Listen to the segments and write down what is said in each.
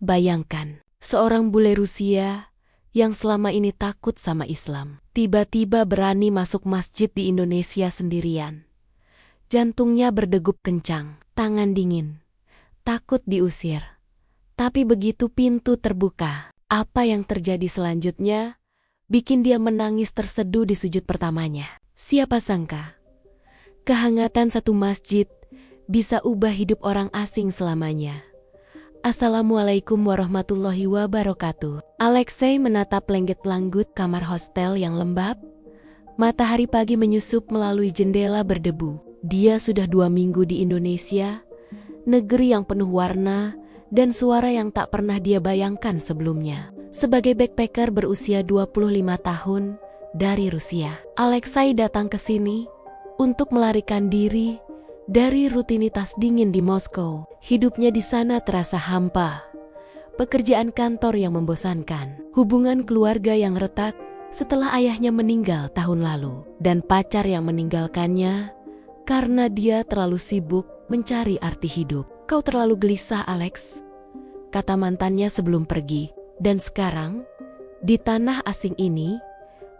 Bayangkan, seorang bule Rusia yang selama ini takut sama Islam, tiba-tiba berani masuk masjid di Indonesia sendirian. Jantungnya berdegup kencang, tangan dingin, takut diusir. Tapi begitu pintu terbuka, apa yang terjadi selanjutnya bikin dia menangis terseduh di sujud pertamanya. Siapa sangka, kehangatan satu masjid bisa ubah hidup orang asing selamanya. Assalamualaikum warahmatullahi wabarakatuh. Alexei menatap lenggit-langgut kamar hostel yang lembab. Matahari pagi menyusup melalui jendela berdebu. Dia sudah 2 minggu di Indonesia, negeri yang penuh warna dan suara yang tak pernah dia bayangkan sebelumnya. Sebagai backpacker berusia 25 tahun dari Rusia, Alexei datang ke sini untuk melarikan diri dari rutinitas dingin di Moskow. Hidupnya di sana terasa hampa. Pekerjaan kantor yang membosankan, hubungan keluarga yang retak setelah ayahnya meninggal tahun lalu, dan pacar yang meninggalkannya karena dia terlalu sibuk mencari arti hidup. Kau terlalu gelisah, Alex, kata mantannya sebelum pergi. Dan sekarang, di tanah asing ini,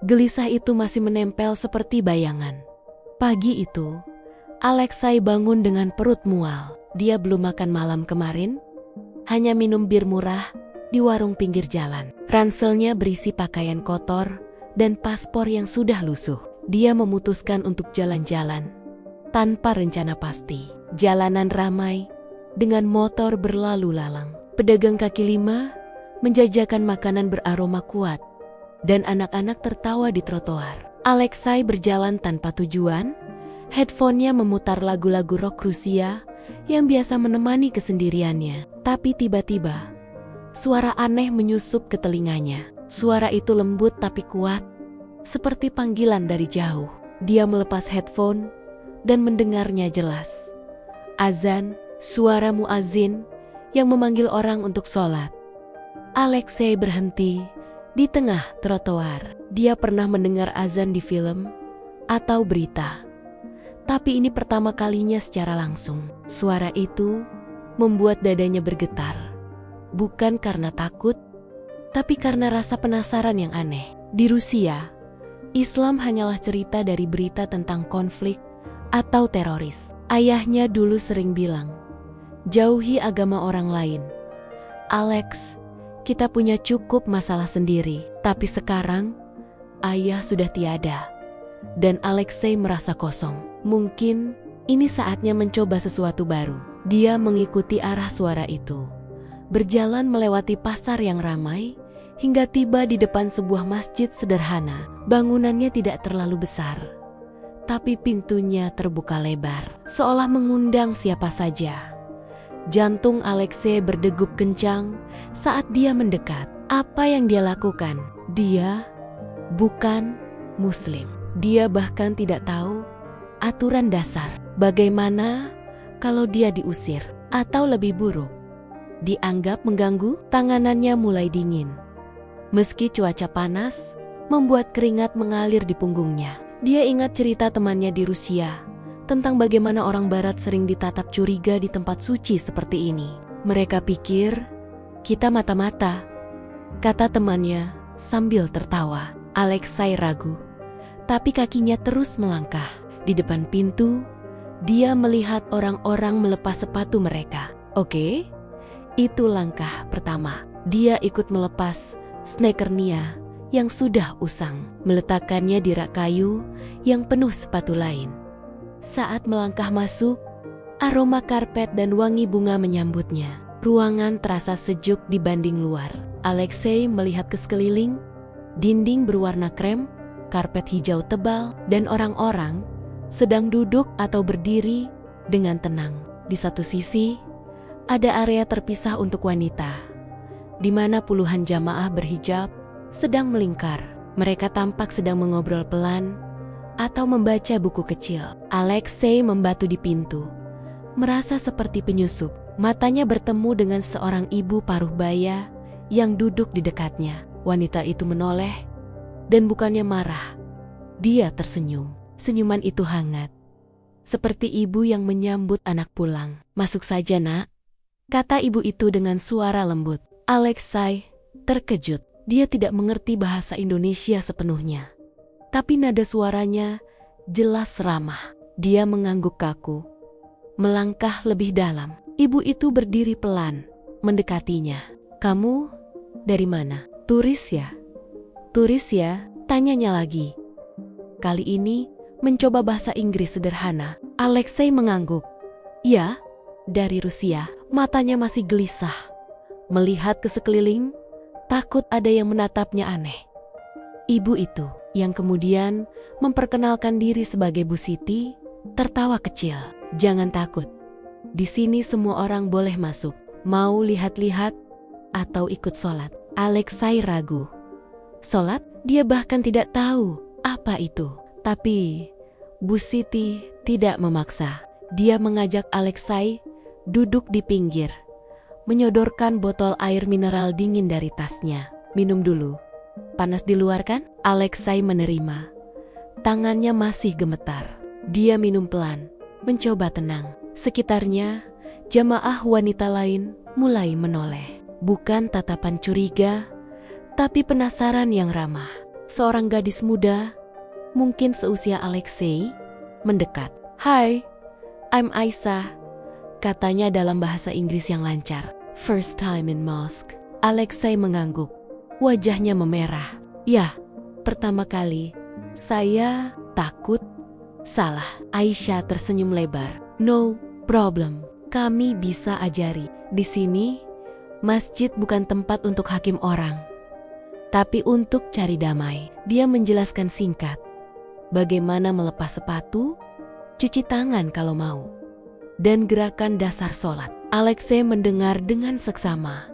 gelisah itu masih menempel seperti bayangan. Pagi itu, Alexei bangun dengan perut mual. Dia belum makan malam kemarin, hanya minum bir murah di warung pinggir jalan. Ranselnya berisi pakaian kotor dan paspor yang sudah lusuh. Dia memutuskan untuk jalan-jalan tanpa rencana pasti. Jalanan ramai dengan motor berlalu lalang. Pedagang kaki lima menjajakan makanan beraroma kuat dan anak-anak tertawa di trotoar. Alexei berjalan tanpa tujuan. Headphone-nya memutar lagu-lagu rock Rusia yang biasa menemani kesendiriannya. Tapi tiba-tiba, suara aneh menyusup ke telinganya. Suara itu lembut tapi kuat, seperti panggilan dari jauh. Dia melepas headphone dan mendengarnya jelas. Azan, suara muazin yang memanggil orang untuk sholat. Alexei berhenti di tengah trotoar. Dia pernah mendengar azan di film atau berita, tapi ini pertama kalinya secara langsung. Suara itu membuat dadanya bergetar. Bukan karena takut, tapi karena rasa penasaran yang aneh. Di Rusia, Islam hanyalah cerita dari berita tentang konflik atau teroris. Ayahnya dulu sering bilang, jauhi agama orang lain. Alex, kita punya cukup masalah sendiri. Tapi sekarang, ayah sudah tiada. Dan Alexei merasa kosong. Mungkin ini saatnya mencoba sesuatu baru. Dia mengikuti arah suara itu, berjalan melewati pasar yang ramai, hingga tiba di depan sebuah masjid sederhana. Bangunannya tidak terlalu besar, tapi pintunya terbuka lebar, seolah mengundang siapa saja. Jantung Alexei berdegup kencang saat dia mendekat. Apa yang dia lakukan? Dia bukan Muslim. Dia bahkan tidak tahu aturan dasar. Bagaimana kalau dia diusir? Atau lebih buruk, dianggap mengganggu? Tanganannya mulai dingin. Meski cuaca panas membuat keringat mengalir di punggungnya. Dia ingat cerita temannya di Rusia tentang bagaimana orang barat sering ditatap curiga di tempat suci seperti ini. Mereka pikir kita mata-mata, kata temannya sambil tertawa. Alexei ragu, tapi kakinya terus melangkah. Di depan pintu, dia melihat orang-orang melepas sepatu mereka. Oke, itu langkah pertama. Dia ikut melepas sneakernya yang sudah usang, meletakkannya di rak kayu yang penuh sepatu lain. Saat melangkah masuk, aroma karpet dan wangi bunga menyambutnya. Ruangan terasa sejuk dibanding luar. Alexei melihat ke sekeliling, dinding berwarna krem, karpet hijau tebal, dan orang-orang sedang duduk atau berdiri dengan tenang. Di satu sisi, ada area terpisah untuk wanita, di mana puluhan jamaah berhijab sedang melingkar. Mereka tampak sedang mengobrol pelan atau membaca buku kecil. Alexei membatu di pintu, merasa seperti penyusup. Matanya bertemu dengan seorang ibu paruh baya yang duduk di dekatnya. Wanita itu menoleh, dan bukannya marah, dia tersenyum. Senyuman itu hangat, seperti ibu yang menyambut anak pulang. Masuk saja, nak, kata ibu itu dengan suara lembut. Alexei terkejut. Dia tidak mengerti bahasa Indonesia sepenuhnya. Tapi nada suaranya jelas ramah. Dia mengangguk kaku, melangkah lebih dalam. Ibu itu berdiri pelan, mendekatinya. "Kamu dari mana?" "Turis ya?" "Turis ya?" tanyanya lagi. Kali ini mencoba bahasa Inggris sederhana. Alexei mengangguk. "Ya, dari Rusia." Matanya masih gelisah, melihat ke sekeliling, takut ada yang menatapnya aneh. Ibu itu, yang kemudian memperkenalkan diri sebagai Bu Siti, tertawa kecil. "Jangan takut. Di sini semua orang boleh masuk. Mau lihat-lihat atau ikut sholat?" Alexei ragu. Sholat? Dia bahkan tidak tahu apa itu. Tapi Bu Siti tidak memaksa. Dia mengajak Alexei duduk di pinggir, menyodorkan botol air mineral dingin dari tasnya. "Minum dulu. Panas di luar kan?" Alexei menerima. Tangannya masih gemetar. Dia minum pelan, mencoba tenang. Sekitarnya, jamaah wanita lain mulai menoleh. Bukan tatapan curiga, tapi penasaran yang ramah. Seorang gadis muda, mungkin seusia Alexei, mendekat. "Hai, I'm Aisyah," katanya dalam bahasa Inggris yang lancar. "First time in mosque." Alexei mengangguk. Wajahnya memerah. "Ya, pertama kali." "Saya takut salah." Aisyah tersenyum lebar. "No problem. Kami bisa ajari. Di sini, masjid bukan tempat untuk hakim orang, tapi untuk cari damai." Dia menjelaskan singkat. Bagaimana melepas sepatu, cuci tangan kalau mau, dan gerakan dasar sholat. Alexei mendengar dengan seksama,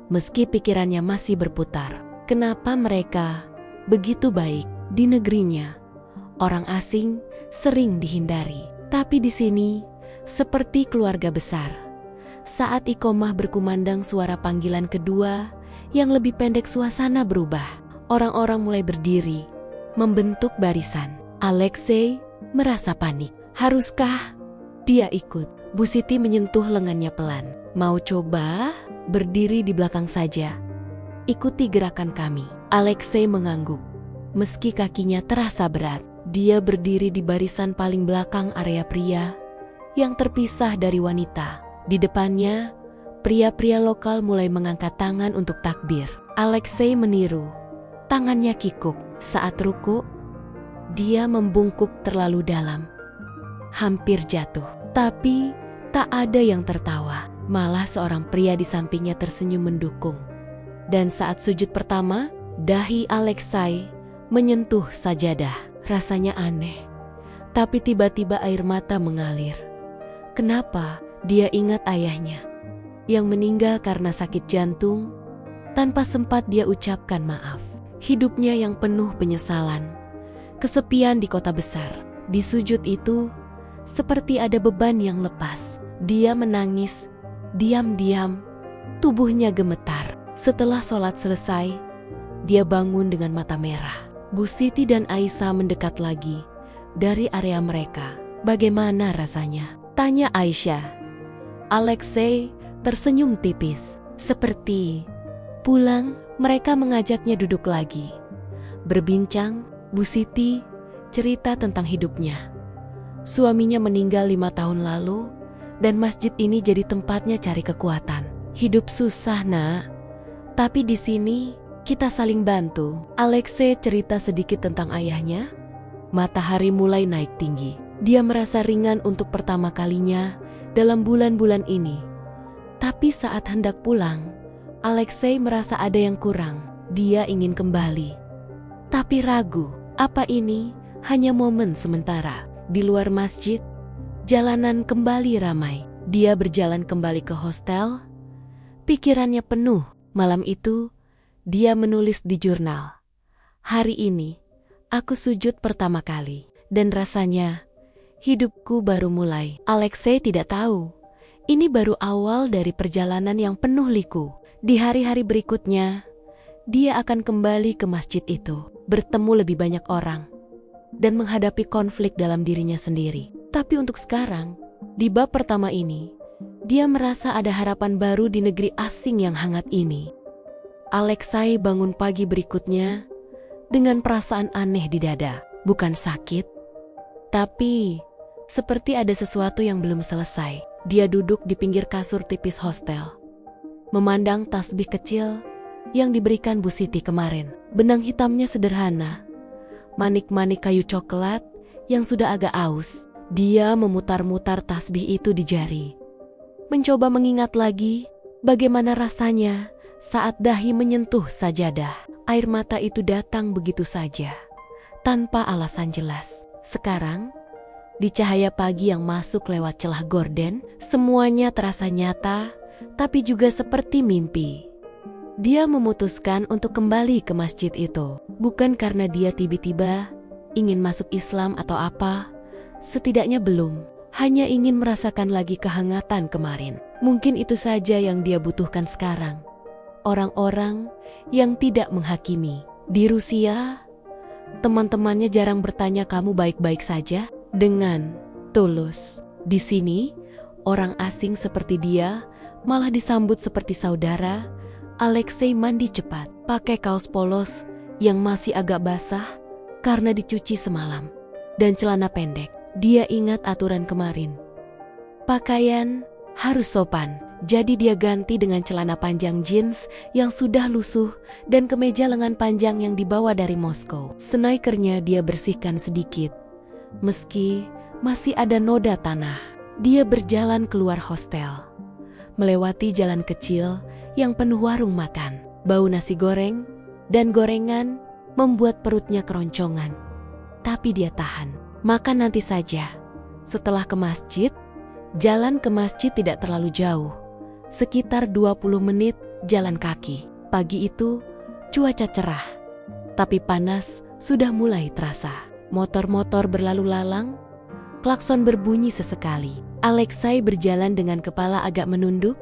meski pikirannya masih berputar. Kenapa mereka begitu baik di negerinya? Orang asing sering dihindari, tapi di sini seperti keluarga besar. Saat iqomah berkumandang suara panggilan kedua yang lebih pendek, suasana berubah. Orang-orang mulai berdiri, membentuk barisan. Alexei merasa panik. Haruskah dia ikut? Bu Siti menyentuh lengannya pelan. "Mau coba? Berdiri di belakang saja. Ikuti gerakan kami." Alexei mengangguk. Meski kakinya terasa berat, dia berdiri di barisan paling belakang area pria yang terpisah dari wanita. Di depannya, pria-pria lokal mulai mengangkat tangan untuk takbir. Alexei meniru. Tangannya kikuk. Saat ruku, dia membungkuk terlalu dalam. Hampir jatuh. Tapi tak ada yang tertawa. Malah seorang pria di sampingnya tersenyum mendukung. Dan saat sujud pertama, dahi Alexei menyentuh sajadah. Rasanya aneh. Tapi tiba-tiba air mata mengalir. Kenapa? Dia ingat ayahnya yang meninggal karena sakit jantung tanpa sempat dia ucapkan maaf. Hidupnya yang penuh penyesalan. Kesepian di kota besar. Di sujud itu, seperti ada beban yang lepas. Dia menangis, diam-diam, tubuhnya gemetar. Setelah sholat selesai, dia bangun dengan mata merah. Bu Siti dan Aisyah mendekat lagi dari area mereka. "Bagaimana rasanya?" tanya Aisyah. Alexei tersenyum tipis. "Seperti pulang." Mereka mengajaknya duduk lagi. Berbincang, Bu Siti cerita tentang hidupnya. Suaminya meninggal 5 tahun lalu, dan masjid ini jadi tempatnya cari kekuatan. "Hidup susah, Nak. Tapi di sini kita saling bantu." Alexei cerita sedikit tentang ayahnya. Matahari mulai naik tinggi. Dia merasa ringan untuk pertama kalinya dalam bulan-bulan ini. Tapi saat hendak pulang, Alexei merasa ada yang kurang. Dia ingin kembali, tapi ragu. Apa ini hanya momen sementara? Di luar masjid, jalanan kembali ramai. Dia berjalan kembali ke hostel. Pikirannya penuh. Malam itu, dia menulis di jurnal. "Hari ini, aku sujud pertama kali. Dan rasanya, hidupku baru mulai." Alexei tidak tahu. Ini baru awal dari perjalanan yang penuh liku. Di hari-hari berikutnya, dia akan kembali ke masjid itu, bertemu lebih banyak orang, dan menghadapi konflik dalam dirinya sendiri. Tapi untuk sekarang, di bab pertama ini, Dia merasa ada harapan baru di negeri asing yang hangat ini. Alexei bangun pagi berikutnya dengan perasaan aneh di dada. Bukan sakit, tapi seperti ada sesuatu yang belum selesai. Dia duduk di pinggir kasur tipis hostel, memandang tasbih kecil yang diberikan Bu Siti kemarin. Benang hitamnya sederhana, manik-manik kayu coklat yang sudah agak aus. Dia memutar-mutar tasbih itu di jari, mencoba mengingat lagi bagaimana rasanya saat dahi menyentuh sajadah. Air mata itu datang begitu saja, tanpa alasan jelas. Sekarang, di cahaya pagi yang masuk lewat celah gorden, semuanya terasa nyata, tapi juga seperti mimpi. Dia memutuskan untuk kembali ke masjid itu. Bukan karena dia tiba-tiba ingin masuk Islam atau apa, setidaknya belum. Hanya ingin merasakan lagi kehangatan kemarin. Mungkin itu saja yang dia butuhkan sekarang. Orang-orang yang tidak menghakimi. Di Rusia, teman-temannya jarang bertanya kamu baik-baik saja dengan tulus. Di sini, orang asing seperti dia malah disambut seperti saudara. Alexei mandi cepat, pakai kaos polos yang masih agak basah karena dicuci semalam, dan celana pendek. Dia ingat aturan kemarin. Pakaian harus sopan, jadi dia ganti dengan celana panjang jeans yang sudah lusuh dan kemeja lengan panjang yang dibawa dari Moskow. Sneakernya dia bersihkan sedikit, meski masih ada noda tanah. Dia berjalan keluar hostel, melewati jalan kecil yang penuh warung makan. Bau nasi goreng dan gorengan membuat perutnya keroncongan. Tapi dia tahan, makan nanti saja. Setelah ke masjid, jalan ke masjid tidak terlalu jauh, sekitar 20 menit jalan kaki. Pagi itu cuaca cerah, tapi panas sudah mulai terasa. Motor-motor berlalu lalang, klakson berbunyi sesekali. Alexei berjalan dengan kepala agak menunduk,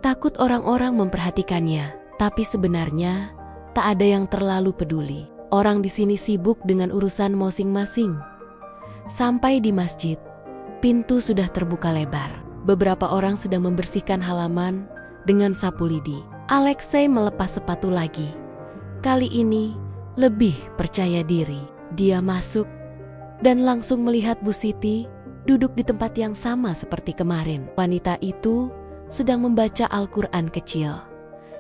takut orang-orang memperhatikannya. Tapi sebenarnya tak ada yang terlalu peduli. Orang di sini sibuk dengan urusan masing-masing. Sampai di masjid, pintu sudah terbuka lebar. Beberapa orang sedang membersihkan halaman dengan sapu lidi. Alexei melepas sepatu lagi. Kali ini lebih percaya diri. Dia masuk dan langsung melihat Bu Siti duduk di tempat yang sama seperti kemarin. Wanita itu sedang membaca Al-Quran kecil.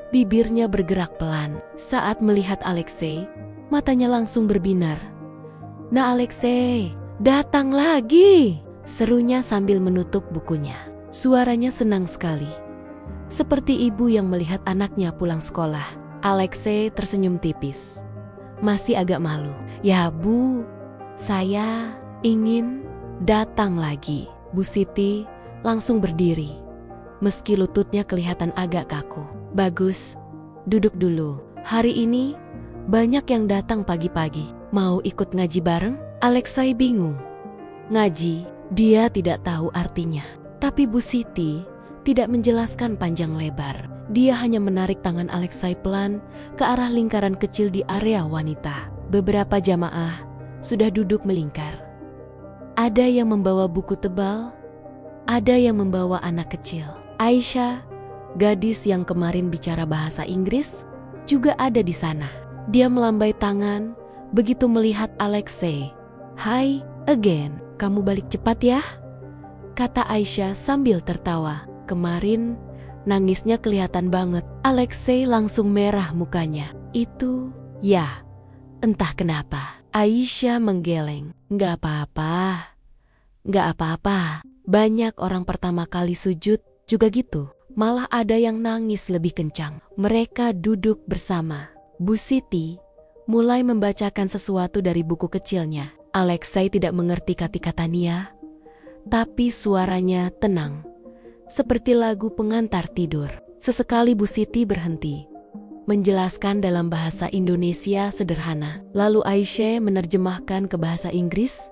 Bibirnya bergerak pelan. Saat melihat Alexei, matanya langsung berbinar. "Nah Alexei, datang lagi!" serunya sambil menutup bukunya. Suaranya senang sekali, seperti ibu yang melihat anaknya pulang sekolah. Alexei tersenyum tipis, masih agak malu. "Ya Bu, saya ingin datang lagi." Bu Siti langsung berdiri, meski lututnya kelihatan agak kaku. "Bagus, duduk dulu. Hari ini banyak yang datang pagi-pagi. Mau ikut ngaji bareng?" Alexei bingung. Ngaji, dia tidak tahu artinya. Tapi Bu Siti tidak menjelaskan panjang lebar. Dia hanya menarik tangan Alexei pelan ke arah lingkaran kecil di area wanita. Beberapa jamaah sudah duduk melingkar. Ada yang membawa buku tebal, ada yang membawa anak kecil. Aisyah, gadis yang kemarin bicara bahasa Inggris, juga ada di sana. Dia melambai tangan begitu melihat Alexei. "Hi again, kamu balik cepat ya," kata Aisyah sambil tertawa. Kemarin nangisnya kelihatan banget. Alexei langsung merah mukanya. "Itu, ya, entah kenapa." Aisyah menggeleng. "Nggak apa-apa, nggak apa-apa. Banyak orang pertama kali sujud juga gitu. Malah ada yang nangis lebih kencang." Mereka duduk bersama. Bu Siti mulai membacakan sesuatu dari buku kecilnya. Alexei tidak mengerti kata-kata Nia, tapi suaranya tenang, seperti lagu pengantar tidur. Sesekali Bu Siti berhenti, menjelaskan dalam bahasa Indonesia sederhana. Lalu Aisyah menerjemahkan ke bahasa Inggris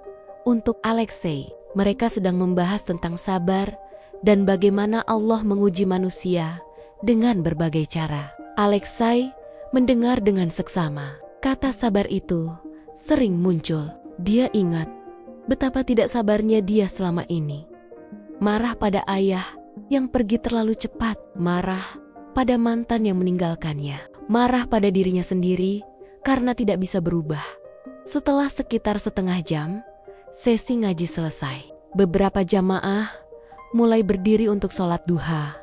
untuk Alexei. Mereka sedang membahas tentang sabar dan bagaimana Allah menguji manusia dengan berbagai cara. Alexei mendengar dengan seksama. Kata sabar itu sering muncul. Dia ingat betapa tidak sabarnya dia selama ini. Marah pada ayah yang pergi terlalu cepat, marah pada mantan yang meninggalkannya, marah pada dirinya sendiri karena tidak bisa berubah. Setelah sekitar setengah jam, sesi ngaji selesai. Beberapa jamaah mulai berdiri untuk sholat duha.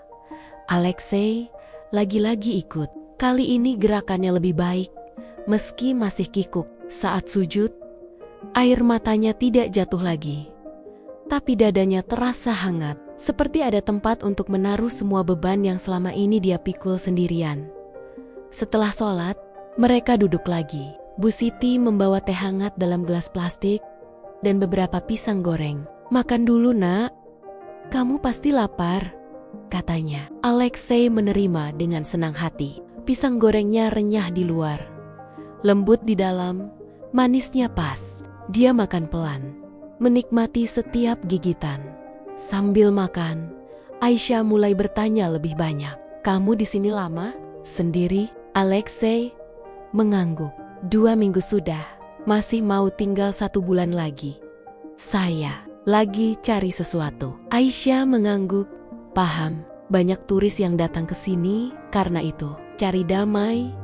Alexei lagi-lagi ikut. Kali ini gerakannya lebih baik, meski masih kikuk. Saat sujud, air matanya tidak jatuh lagi. Tapi dadanya terasa hangat, seperti ada tempat untuk menaruh semua beban yang selama ini dia pikul sendirian. Setelah sholat, mereka duduk lagi. Bu Siti membawa teh hangat dalam gelas plastik dan beberapa pisang goreng. "Makan dulu, Nak. Kamu pasti lapar," katanya. Alexei menerima dengan senang hati. Pisang gorengnya renyah di luar, lembut di dalam, manisnya pas. Dia makan pelan, menikmati setiap gigitan. Sambil makan, Aisyah mulai bertanya lebih banyak. "Kamu di sini lama? Sendiri?" Alexei mengangguk. 2 minggu sudah, masih mau tinggal 1 bulan lagi. "Saya lagi cari sesuatu." Aisyah mengangguk. "Paham, banyak turis yang datang ke sini karena itu. Cari damai,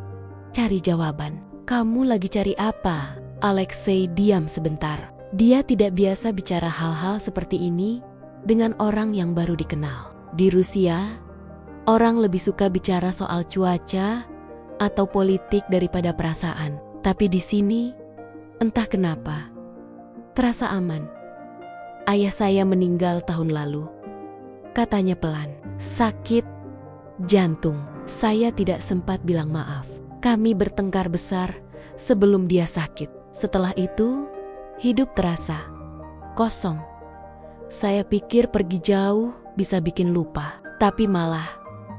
cari jawaban." "Kamu lagi cari apa?" Alexei diam sebentar. Dia tidak biasa bicara hal-hal seperti ini dengan orang yang baru dikenal. Di Rusia, orang lebih suka bicara soal cuaca atau politik daripada perasaan. Tapi di sini, entah kenapa, terasa aman. "Ayah saya meninggal tahun lalu," katanya pelan. "Sakit jantung. Saya tidak sempat bilang maaf. Kami bertengkar besar sebelum dia sakit. Setelah itu, hidup terasa kosong. Saya pikir pergi jauh bisa bikin lupa, tapi malah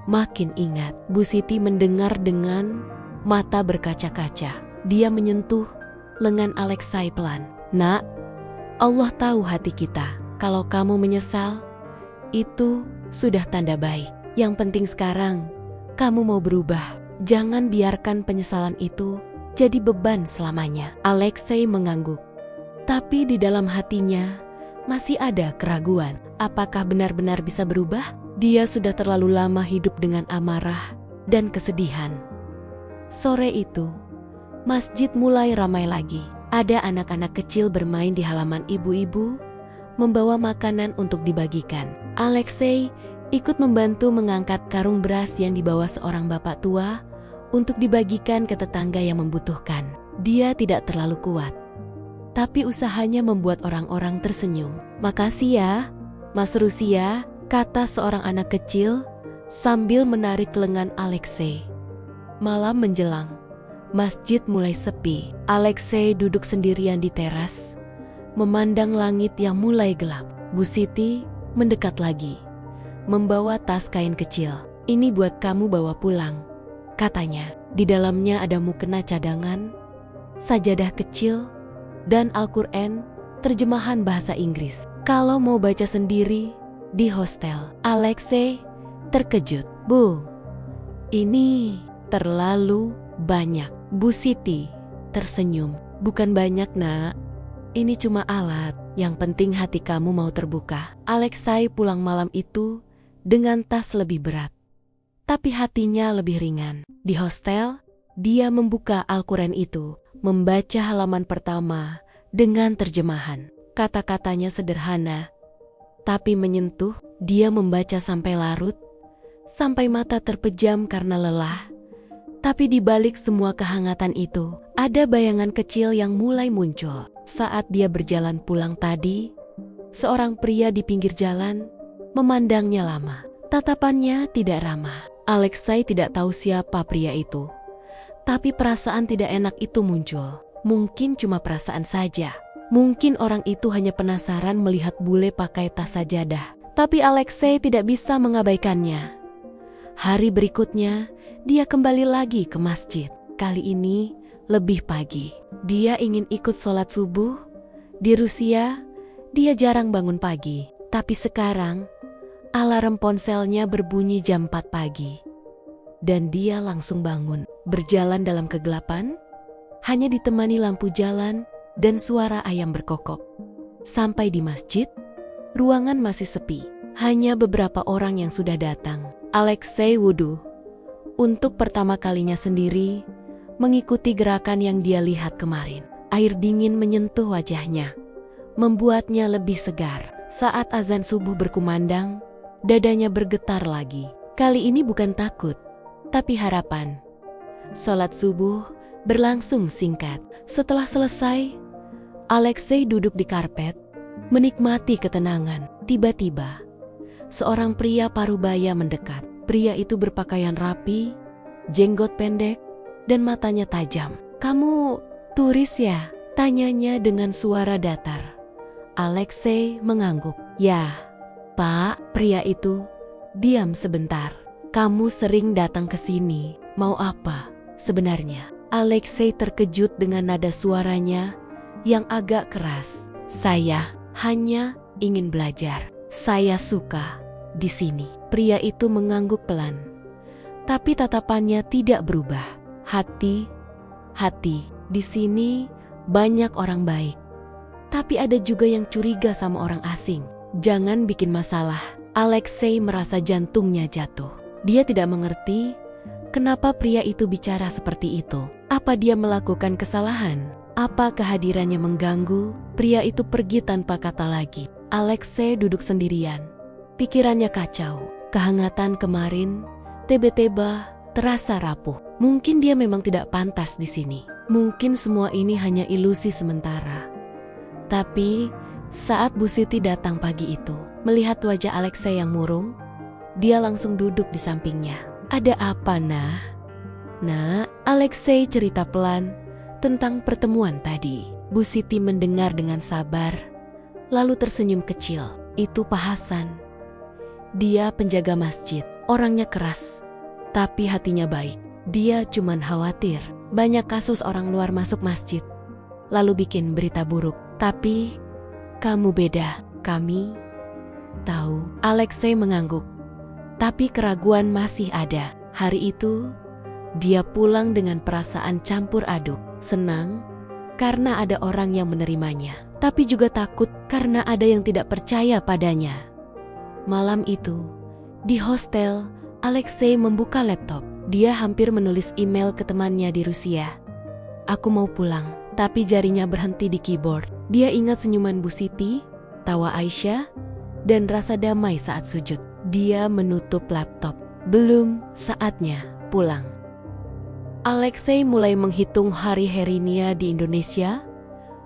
makin ingat." Bu Siti mendengar dengan mata berkaca-kaca. Dia menyentuh lengan Alexei pelan. "Nak, Allah tahu hati kita. Kalau kamu menyesal, itu sudah tanda baik. Yang penting sekarang, kamu mau berubah. Jangan biarkan penyesalan itu jadi beban selamanya." Alexei mengangguk. Tapi di dalam hatinya masih ada keraguan. Apakah benar-benar bisa berubah? Dia sudah terlalu lama hidup dengan amarah dan kesedihan. Sore itu, masjid mulai ramai lagi. Ada anak-anak kecil bermain di halaman, ibu-ibu membawa makanan untuk dibagikan. Alexei ikut membantu mengangkat karung beras yang dibawa seorang bapak tua untuk dibagikan ke tetangga yang membutuhkan. Dia tidak terlalu kuat, tapi usahanya membuat orang-orang tersenyum. "Makasih ya, Mas Rusia," kata seorang anak kecil sambil menarik lengan Alexei. Malam menjelang, masjid mulai sepi. Alexei duduk sendirian di teras, memandang langit yang mulai gelap. Bu Siti mendekat lagi, membawa tas kain kecil. "Ini buat kamu bawa pulang," katanya. Di dalamnya ada mukena cadangan, sajadah kecil, dan Al-Quran terjemahan bahasa Inggris. "Kalau mau baca sendiri di hostel." Alexei terkejut. "Bu, ini terlalu banyak." Bu Siti tersenyum. "Bukan banyak, Nak. Ini cuma alat. Yang penting hati kamu mau terbuka." Alexei pulang malam itu dengan tas lebih berat, tapi hatinya lebih ringan. Di hostel, dia membuka Al-Quran itu, membaca halaman pertama dengan terjemahan. Kata-katanya sederhana, tapi menyentuh. Dia membaca sampai larut, sampai mata terpejam karena lelah. Tapi di balik semua kehangatan itu, ada bayangan kecil yang mulai muncul. Saat dia berjalan pulang tadi, seorang pria di pinggir jalan memandangnya lama. Tatapannya tidak ramah. Alexei tidak tahu siapa pria itu, tapi perasaan tidak enak itu muncul. Mungkin cuma perasaan saja. Mungkin orang itu hanya penasaran melihat bule pakai tas sajadah. Tapi Alexei tidak bisa mengabaikannya. Hari berikutnya, dia kembali lagi ke masjid. Kali ini lebih pagi. Dia ingin ikut sholat subuh. Di Rusia, dia jarang bangun pagi. Tapi sekarang, alarm ponselnya berbunyi jam 4 pagi. Dan dia langsung bangun. Berjalan dalam kegelapan, hanya ditemani lampu jalan dan suara ayam berkokok. Sampai di masjid, ruangan masih sepi. Hanya beberapa orang yang sudah datang. Alexei wudhu untuk pertama kalinya sendiri, mengikuti gerakan yang dia lihat kemarin. Air dingin menyentuh wajahnya, membuatnya lebih segar. Saat azan subuh berkumandang, dadanya bergetar lagi. Kali ini bukan takut, tapi harapan. Sholat subuh berlangsung singkat. Setelah selesai, Alexei duduk di karpet, menikmati ketenangan. Tiba-tiba, seorang pria parubaya mendekat. Pria itu berpakaian rapi, jenggot pendek, dan matanya tajam. "Kamu turis ya?" tanyanya dengan suara datar. Alexei mengangguk. "Ya, Pak." Pria itu diam sebentar. "Kamu sering datang ke sini. Mau apa sebenarnya?" Alexei terkejut dengan nada suaranya yang agak keras. "Saya hanya ingin belajar. Saya suka di sini." Pria itu mengangguk pelan, tapi tatapannya tidak berubah. Hati-hati, di sini banyak orang baik, tapi ada juga yang curiga sama orang asing. Jangan bikin masalah. Alexei merasa jantungnya jatuh. Dia tidak mengerti kenapa pria itu bicara seperti itu. Apa dia melakukan kesalahan? Apa kehadirannya mengganggu? Pria itu pergi tanpa kata lagi. Alexei duduk sendirian. Pikirannya kacau. Kehangatan kemarin tiba-tiba terasa rapuh. Mungkin dia memang tidak pantas di sini. Mungkin semua ini hanya ilusi sementara. Tapi saat Bu Siti datang pagi itu, melihat wajah Alexei yang murung, dia langsung duduk di sampingnya. "Ada apa, Nah?" "Nak," Alexei cerita pelan tentang pertemuan tadi. Bu Siti mendengar dengan sabar, lalu tersenyum kecil. "Itu Pak Hasan. Dia penjaga masjid. Orangnya keras, tapi hatinya baik. Dia cuman khawatir banyak kasus orang luar masuk masjid, lalu bikin berita buruk. Tapi kamu beda. Kami tahu." Alexei mengangguk, tapi keraguan masih ada. Hari itu, dia pulang dengan perasaan campur aduk. Senang karena ada orang yang menerimanya, tapi juga takut karena ada yang tidak percaya padanya. Malam itu, di hostel, Alexei membuka laptop. Dia hampir menulis email ke temannya di Rusia. "Aku mau pulang." Tapi jarinya berhenti di keyboard. Dia ingat senyuman Bu Siti, tawa Aisyah, dan rasa damai saat sujud. Dia menutup laptop. Belum saatnya pulang. Alexei mulai menghitung hari-harinya di Indonesia,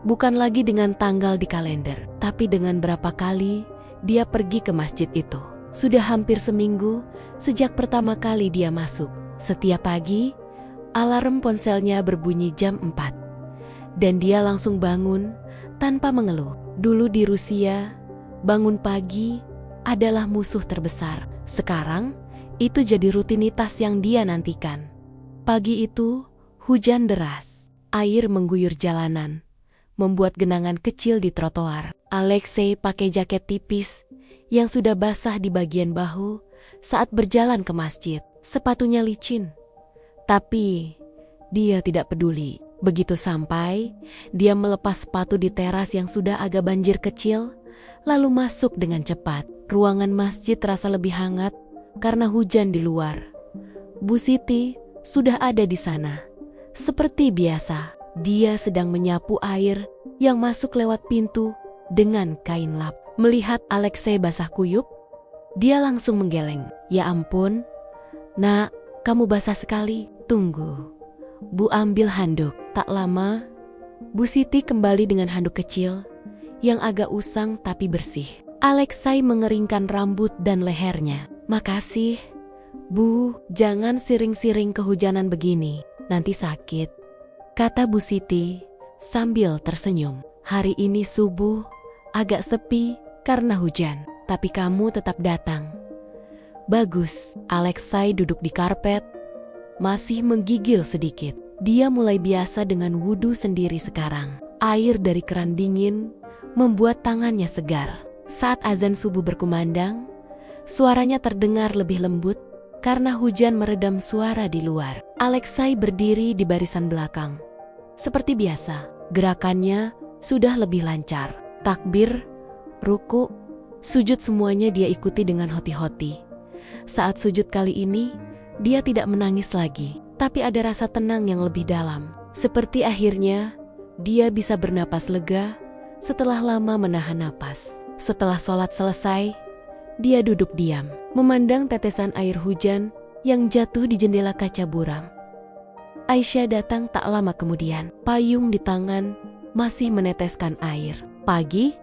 bukan lagi dengan tanggal di kalender, tapi dengan berapa kali dia pergi ke masjid itu. Sudah hampir seminggu sejak pertama kali dia masuk. Setiap pagi, alarm ponselnya berbunyi jam 4. Dan dia langsung bangun tanpa mengeluh. Dulu di Rusia, bangun pagi adalah musuh terbesar. Sekarang, itu jadi rutinitas yang dia nantikan. Pagi itu, hujan deras. Air mengguyur jalanan, membuat genangan kecil di trotoar. Alexei pakai jaket tipis yang sudah basah di bagian bahu saat berjalan ke masjid. Sepatunya licin, tapi dia tidak peduli. Begitu sampai, dia melepas sepatu di teras yang sudah agak banjir kecil, lalu masuk dengan cepat. Ruangan masjid terasa lebih hangat karena hujan di luar. Bu Siti sudah ada di sana. Seperti biasa, dia sedang menyapu air yang masuk lewat pintu dengan kain lap. Melihat Alexei basah kuyup, dia langsung menggeleng. "Ya ampun, Nak, kamu basah sekali. Tunggu, Bu ambil handuk." Tak lama, Bu Siti kembali dengan handuk kecil yang agak usang tapi bersih. Alexei mengeringkan rambut dan lehernya. "Makasih, Bu, jangan siring-siring kehujanan begini, nanti sakit," kata Bu Siti sambil tersenyum. "Hari ini subuh agak sepi karena hujan, tapi kamu tetap datang. Bagus." Alexei duduk di karpet, masih menggigil sedikit. Dia mulai biasa dengan wudhu sendiri sekarang. Air dari keran dingin membuat tangannya segar. Saat azan subuh berkumandang, suaranya terdengar lebih lembut karena hujan meredam suara di luar. Alexei berdiri di barisan belakang. Seperti biasa, gerakannya sudah lebih lancar. Takbir, ruku, Sujud semuanya dia ikuti dengan hoti-hoti. Saat sujud kali ini, dia tidak menangis lagi, tapi ada rasa tenang yang lebih dalam. Seperti akhirnya, dia bisa bernapas lega setelah lama menahan napas. Setelah sholat selesai, dia duduk diam, memandang tetesan air hujan yang jatuh di jendela kaca buram. Aisyah datang tak lama kemudian. Payung di tangan masih meneteskan air. "Pagi,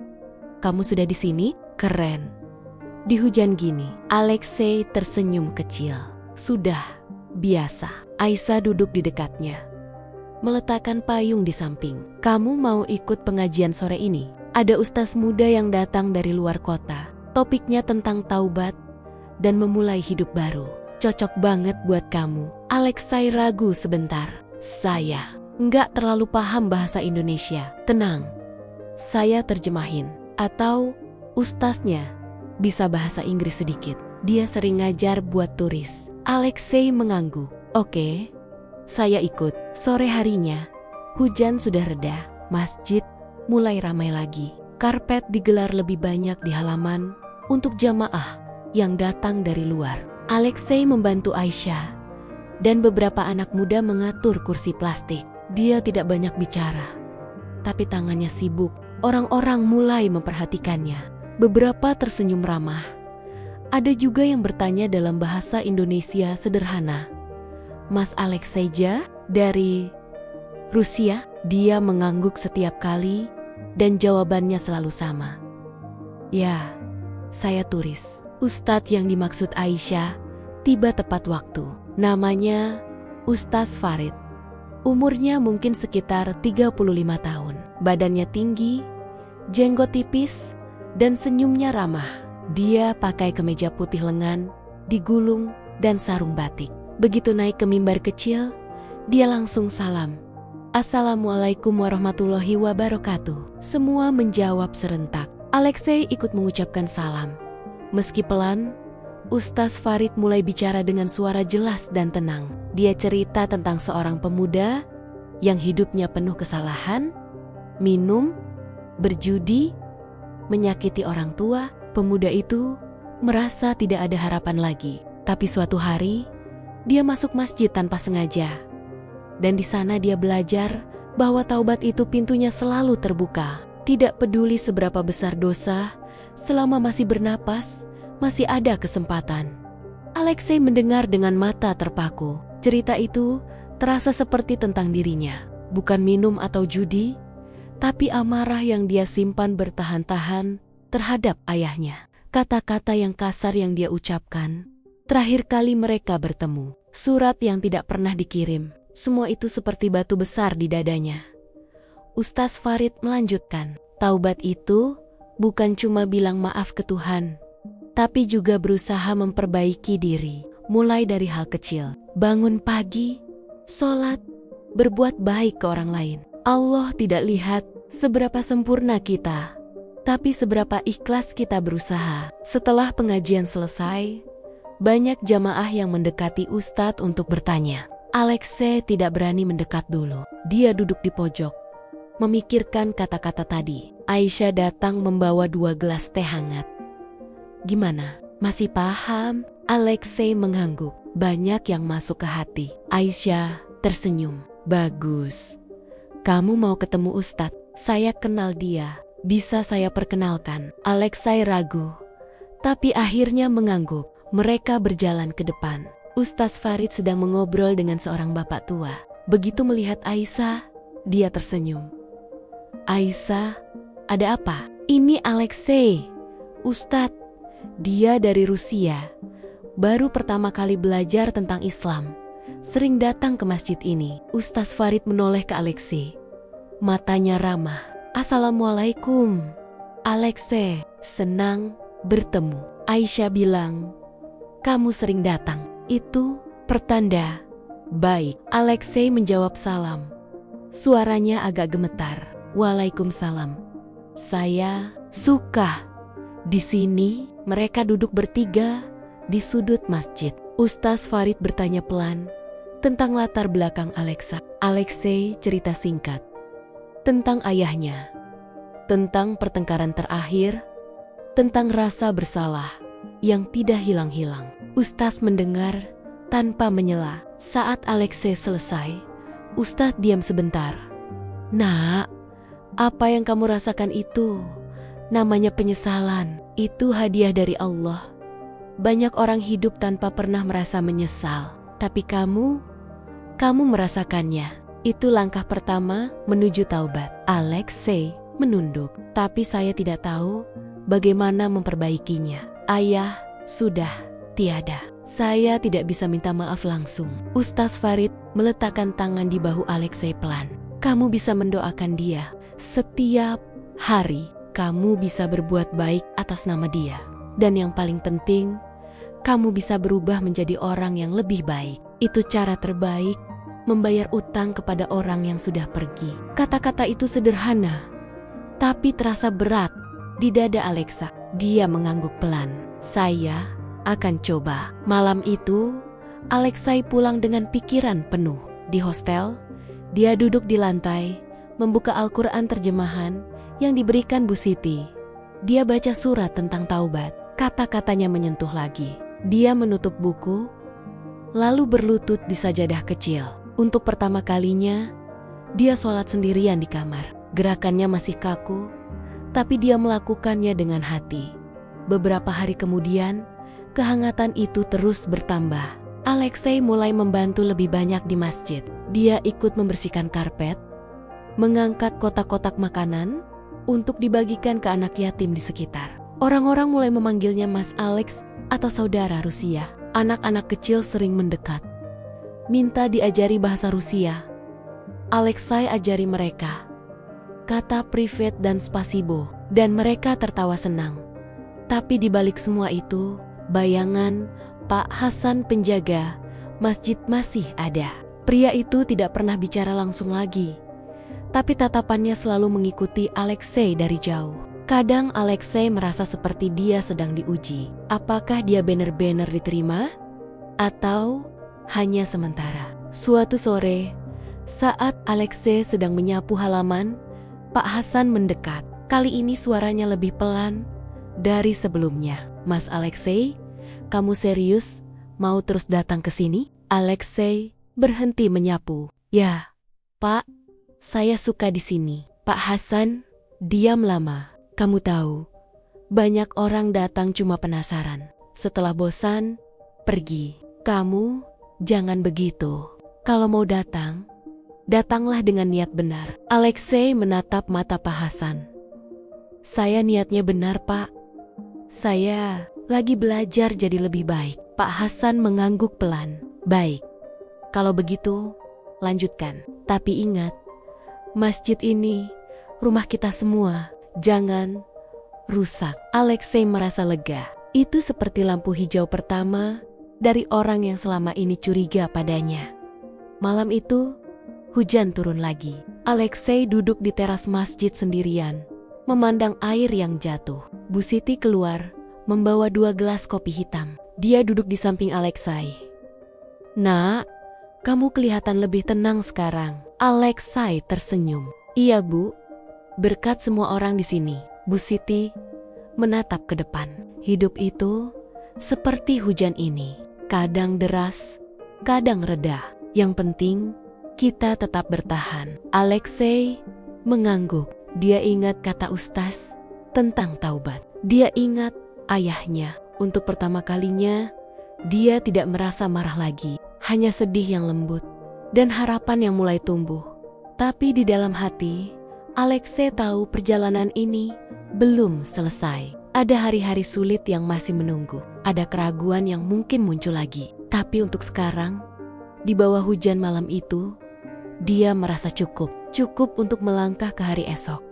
kamu sudah di sini? Keren. Di hujan gini." Alexei tersenyum kecil. "Sudah, biasa." Aisyah duduk di dekatnya, meletakkan payung di samping. "Kamu mau ikut pengajian sore ini? Ada ustaz muda yang datang dari luar kota. Topiknya tentang taubat dan memulai hidup baru. Cocok banget buat kamu." Alexei ragu sebentar. "Saya nggak terlalu paham bahasa Indonesia." "Tenang, saya terjemahin." "Atau ustaznya bisa bahasa Inggris sedikit. Dia sering ngajar buat turis." Alexei mengangguk. "Oke, saya ikut." Sore harinya, hujan sudah reda. Masjid mulai ramai lagi. Karpet digelar lebih banyak di halaman untuk jamaah yang datang dari luar. Alexei membantu Aisyah dan beberapa anak muda mengatur kursi plastik. Dia tidak banyak bicara, tapi tangannya sibuk. Orang-orang mulai memperhatikannya. Beberapa tersenyum ramah. Ada juga yang bertanya dalam bahasa Indonesia sederhana. "Mas Alexei dari Rusia?" Dia mengangguk setiap kali dan jawabannya selalu sama. "Ya, saya turis." Ustadz yang dimaksud Aisyah tiba tepat waktu. Namanya Ustaz Farid. Umurnya mungkin sekitar 35 tahun. Badannya tinggi, jenggot tipis, dan senyumnya ramah. Dia pakai kemeja putih lengan, digulung, dan sarung batik. Begitu naik ke mimbar kecil, dia langsung salam. "Assalamualaikum warahmatullahi wabarakatuh." Semua menjawab serentak. Alexei ikut mengucapkan salam. Meski pelan, Ustaz Farid mulai bicara dengan suara jelas dan tenang. Dia cerita tentang seorang pemuda yang hidupnya penuh kesalahan, minum, berjudi, menyakiti orang tua. Pemuda itu merasa tidak ada harapan lagi. Tapi suatu hari, dia masuk masjid tanpa sengaja. Dan di sana dia belajar bahwa taubat itu pintunya selalu terbuka. Tidak peduli seberapa besar dosa, selama masih bernapas, masih ada kesempatan. Alexei mendengar dengan mata terpaku. Cerita itu terasa seperti tentang dirinya. Bukan minum atau judi, tapi amarah yang dia simpan bertahan-tahan terhadap ayahnya. Kata-kata yang kasar yang dia ucapkan terakhir kali mereka bertemu. Surat yang tidak pernah dikirim. Semua itu seperti batu besar di dadanya. Ustaz Farid melanjutkan, taubat itu bukan cuma bilang maaf ke Tuhan, tapi juga berusaha memperbaiki diri, mulai dari hal kecil. Bangun pagi, sholat, berbuat baik ke orang lain. Allah tidak lihat seberapa sempurna kita, tapi seberapa ikhlas kita berusaha. Setelah pengajian selesai, banyak jamaah yang mendekati Ustadz untuk bertanya. Alexei tidak berani mendekat dulu. Dia duduk di pojok, memikirkan kata-kata tadi. Aisyah datang membawa 2 gelas teh hangat. "Gimana? Masih paham?" Alexei mengangguk. Banyak yang masuk ke hati. Aisyah tersenyum. "Bagus. Kamu mau ketemu Ustadz? Saya kenal dia. Bisa saya perkenalkan?" Alexei ragu, tapi akhirnya mengangguk. Mereka berjalan ke depan. Ustaz Farid sedang mengobrol dengan seorang bapak tua. Begitu melihat Aisyah, dia tersenyum. "Aisyah, ada apa?" "Ini Alexei, Ustadz. Dia dari Rusia. Baru pertama kali belajar tentang Islam. Sering datang ke masjid ini." Ustaz Farid menoleh ke Alexei. Matanya ramah. "Assalamualaikum, Alexei. Senang bertemu." Aisyah bilang, "Kamu sering datang. Itu pertanda baik." Alexei menjawab salam. Suaranya agak gemetar. "Waalaikumsalam. Saya suka." Di sini mereka duduk bertiga di sudut masjid. Ustaz Farid bertanya pelan tentang latar belakang Alexei cerita singkat tentang ayahnya, tentang pertengkaran terakhir, tentang rasa bersalah yang tidak hilang-hilang. Ustaz mendengar tanpa menyela. Saat Alexei selesai, Ustaz diam sebentar. "Nak, apa yang kamu rasakan itu namanya penyesalan. Itu hadiah dari Allah. Banyak orang hidup tanpa pernah merasa menyesal. Tapi kamu merasakannya. Itu langkah pertama menuju taubat." Alexei menunduk. "Tapi saya tidak tahu bagaimana memperbaikinya. Ayah sudah tiada. Saya tidak bisa minta maaf langsung." Ustaz Farid meletakkan tangan di bahu Alexei pelan. "Kamu bisa mendoakan dia. Setiap hari kamu bisa berbuat baik atas nama dia. Dan yang paling penting, kamu bisa berubah menjadi orang yang lebih baik. Itu cara terbaik membayar utang kepada orang yang sudah pergi." Kata-kata itu sederhana, tapi terasa berat di dada Alexa. Dia mengangguk pelan. "Saya akan coba." Malam itu, Alexei pulang dengan pikiran penuh. Di hostel, dia duduk di lantai, membuka Al-Quran terjemahan yang diberikan Bu Siti. Dia baca surat tentang taubat. Kata-katanya menyentuh lagi. Dia menutup buku, lalu berlutut di sajadah kecil. Untuk pertama kalinya, dia sholat sendirian di kamar. Gerakannya masih kaku, tapi dia melakukannya dengan hati. Beberapa hari kemudian, kehangatan itu terus bertambah. Alexei mulai membantu lebih banyak di masjid. Dia ikut membersihkan karpet, mengangkat kotak-kotak makanan untuk dibagikan ke anak yatim di sekitar. Orang-orang mulai memanggilnya Mas Alex atau saudara Rusia. Anak-anak kecil sering mendekat, minta diajari bahasa Rusia. Alexei ajari mereka kata privet dan spasibo, dan mereka tertawa senang. Tapi di balik semua itu, bayangan Pak Hasan penjaga masjid masih ada. Pria itu tidak pernah bicara langsung lagi, tapi tatapannya selalu mengikuti Alexei dari jauh. Kadang Alexei merasa seperti dia sedang diuji. Apakah dia benar-benar diterima? Atau hanya sementara? Suatu sore, saat Alexei sedang menyapu halaman, Pak Hasan mendekat. Kali ini suaranya lebih pelan dari sebelumnya. "Mas Alexei, kamu serius mau terus datang ke sini?" Alexei berhenti menyapu. "Ya, Pak. Saya suka di sini." Pak Hasan diam lama. "Kamu tahu, banyak orang datang cuma penasaran. Setelah bosan, pergi. Kamu jangan begitu. Kalau mau datang, datanglah dengan niat benar." Alexei menatap mata Pak Hasan. "Saya niatnya benar, Pak. Saya lagi belajar jadi lebih baik." Pak Hasan mengangguk pelan. "Baik. Kalau begitu, lanjutkan. Tapi ingat, masjid ini rumah kita semua. Jangan rusak." Alexei merasa lega. Itu seperti lampu hijau pertama dari orang yang selama ini curiga padanya. Malam itu, hujan turun lagi. Alexei duduk di teras masjid sendirian, memandang air yang jatuh. Bu Siti keluar, membawa 2 gelas kopi hitam. Dia duduk di samping Alexei. "Nak, kamu kelihatan lebih tenang sekarang." Alexei tersenyum. "Iya, Bu. Berkat semua orang di sini." Bu Siti menatap ke depan. "Hidup itu seperti hujan ini. Kadang deras, kadang reda. Yang penting, kita tetap bertahan." Alexei mengangguk. Dia ingat kata Ustaz tentang taubat. Dia ingat ayahnya. Untuk pertama kalinya, dia tidak merasa marah lagi. Hanya sedih yang lembut dan harapan yang mulai tumbuh. Tapi di dalam hati, Alexei tahu perjalanan ini belum selesai. Ada hari-hari sulit yang masih menunggu. Ada keraguan yang mungkin muncul lagi. Tapi untuk sekarang, di bawah hujan malam itu, dia merasa cukup. Cukup untuk melangkah ke hari esok.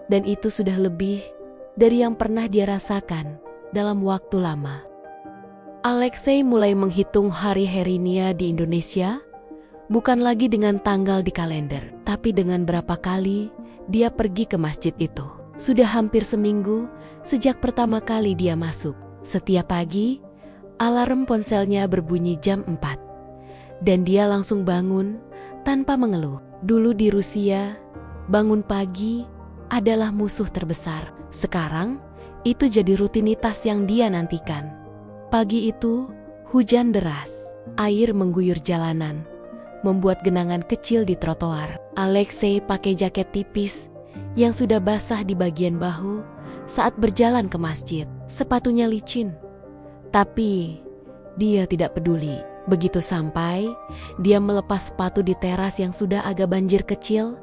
Dan itu sudah lebih dari yang pernah dia rasakan dalam waktu lama. Alexei mulai menghitung hari herinya di Indonesia, bukan lagi dengan tanggal di kalender, tapi dengan berapa kali dia pergi ke masjid itu. Sudah hampir seminggu sejak pertama kali dia masuk. Setiap pagi, alarm ponselnya berbunyi jam 4. Dan dia langsung bangun tanpa mengeluh. Dulu di Rusia, bangun pagi adalah musuh terbesar. Sekarang, Itu jadi rutinitas yang dia nantikan. Pagi itu, hujan deras. Air mengguyur jalanan, membuat genangan kecil di trotoar. Alexei pakai jaket tipis yang sudah basah di bagian bahu saat berjalan ke masjid. Sepatunya licin, tapi dia tidak peduli. Begitu sampai, dia melepas sepatu di teras yang sudah agak banjir kecil,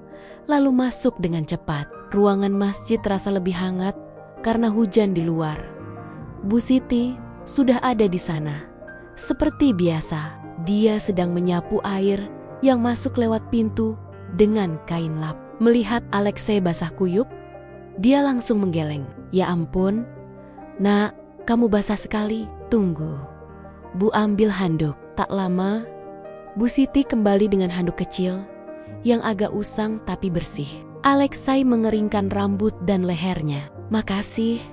lalu masuk dengan cepat. Ruangan masjid terasa lebih hangat karena hujan di luar. Bu Siti sudah ada di sana. Seperti biasa, dia sedang menyapu air yang masuk lewat pintu dengan kain lap. Melihat Alexei basah kuyup, dia langsung menggeleng. Ya ampun, nak, kamu basah sekali. Tunggu, Bu ambil handuk. Tak lama, Bu Siti kembali dengan handuk kecil yang agak usang tapi bersih. Alexei mengeringkan rambut dan lehernya. Makasih,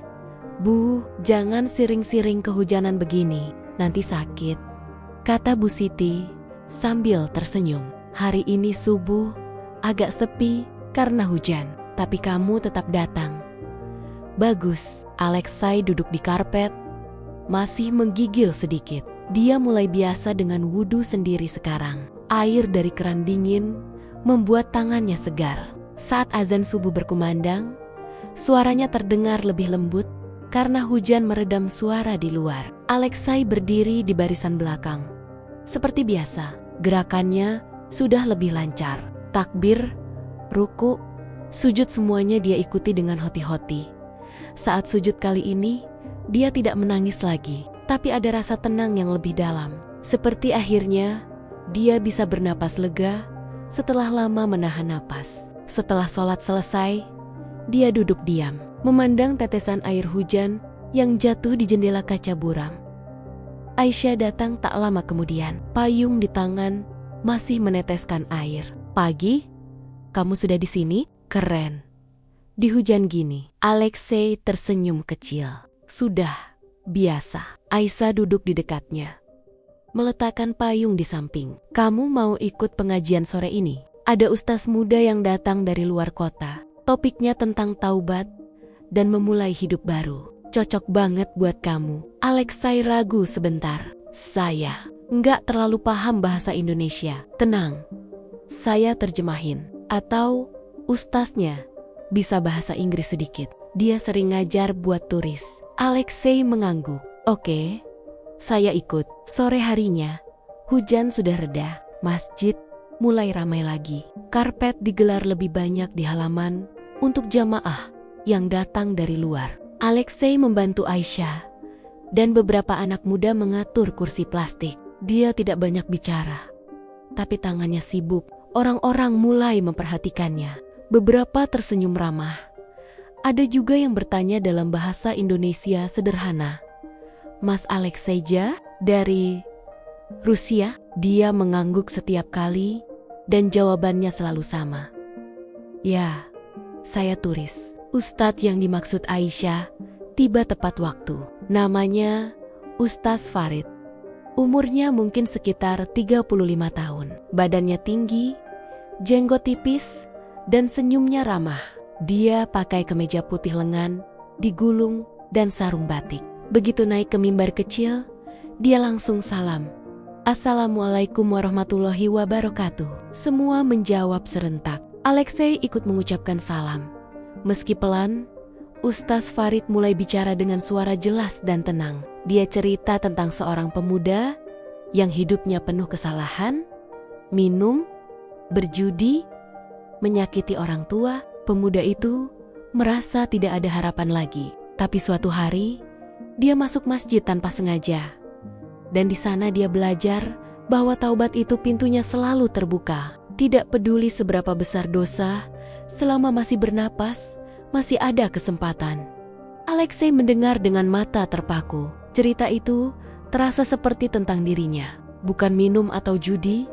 Bu, jangan siring-siring kehujanan begini, nanti sakit, kata Bu Siti sambil tersenyum. Hari ini subuh agak sepi karena hujan, tapi kamu tetap datang. Bagus. Alexei duduk di karpet, masih menggigil sedikit. Dia mulai biasa dengan wudhu sendiri sekarang. Air dari keran dingin membuat tangannya segar. Saat azan subuh berkumandang, suaranya terdengar lebih lembut karena hujan meredam suara di luar. Alexei berdiri di barisan belakang. Seperti biasa, gerakannya sudah lebih lancar. Takbir, ruku, sujud semuanya dia ikuti dengan hoti-hoti. Saat sujud kali ini, dia tidak menangis lagi, tapi ada rasa tenang yang lebih dalam. Seperti akhirnya, dia bisa bernapas lega setelah lama menahan napas. Setelah sholat selesai, dia duduk diam, memandang tetesan air hujan yang jatuh di jendela kaca buram. Aisyah datang tak lama kemudian. Payung di tangan masih meneteskan air. Pagi, kamu sudah di sini? Keren. Di hujan gini. Alexei tersenyum kecil. Sudah biasa. Aisyah duduk di dekatnya, meletakkan payung di samping. Kamu mau ikut pengajian sore ini? Ada ustaz muda yang datang dari luar kota. Topiknya tentang taubat dan memulai hidup baru. Cocok banget buat kamu. Alexei ragu sebentar. Saya nggak terlalu paham bahasa Indonesia. Tenang, saya terjemahin. Atau ustaznya bisa bahasa Inggris sedikit. Dia sering ngajar buat turis. Alexei mengangguk. Oke, saya ikut. Sore harinya, hujan sudah reda. Masjid mulai ramai lagi. Karpet digelar lebih banyak di halaman untuk jamaah yang datang dari luar. Alexei membantu Aisyah dan beberapa anak muda mengatur kursi plastik. Dia tidak banyak bicara, tapi tangannya sibuk. Orang-orang mulai memperhatikannya. Beberapa tersenyum ramah. Ada juga yang bertanya dalam bahasa Indonesia sederhana. Mas Alexei dari Rusia? Dia mengangguk setiap kali dan jawabannya selalu sama. Ya, saya turis. Ustadz yang dimaksud Aisyah tiba tepat waktu. Namanya Ustaz Farid. Umurnya mungkin sekitar 35 tahun. Badannya tinggi, jenggot tipis, dan senyumnya ramah. Dia pakai kemeja putih lengan, digulung, dan sarung batik. Begitu naik ke mimbar kecil, dia langsung salam. Assalamualaikum warahmatullahi wabarakatuh. Semua menjawab serentak. Alexei ikut mengucapkan salam. Meski pelan, Ustaz Farid mulai bicara dengan suara jelas dan tenang. Dia cerita tentang seorang pemuda yang hidupnya penuh kesalahan, minum, berjudi, menyakiti orang tua. Pemuda itu merasa tidak ada harapan lagi. Tapi suatu hari, dia masuk masjid tanpa sengaja. Dan di sana dia belajar bahwa taubat itu pintunya selalu terbuka. Tidak peduli seberapa besar dosa, selama masih bernapas, masih ada kesempatan. Alexei mendengar dengan mata terpaku. Cerita itu terasa seperti tentang dirinya. Bukan minum atau judi,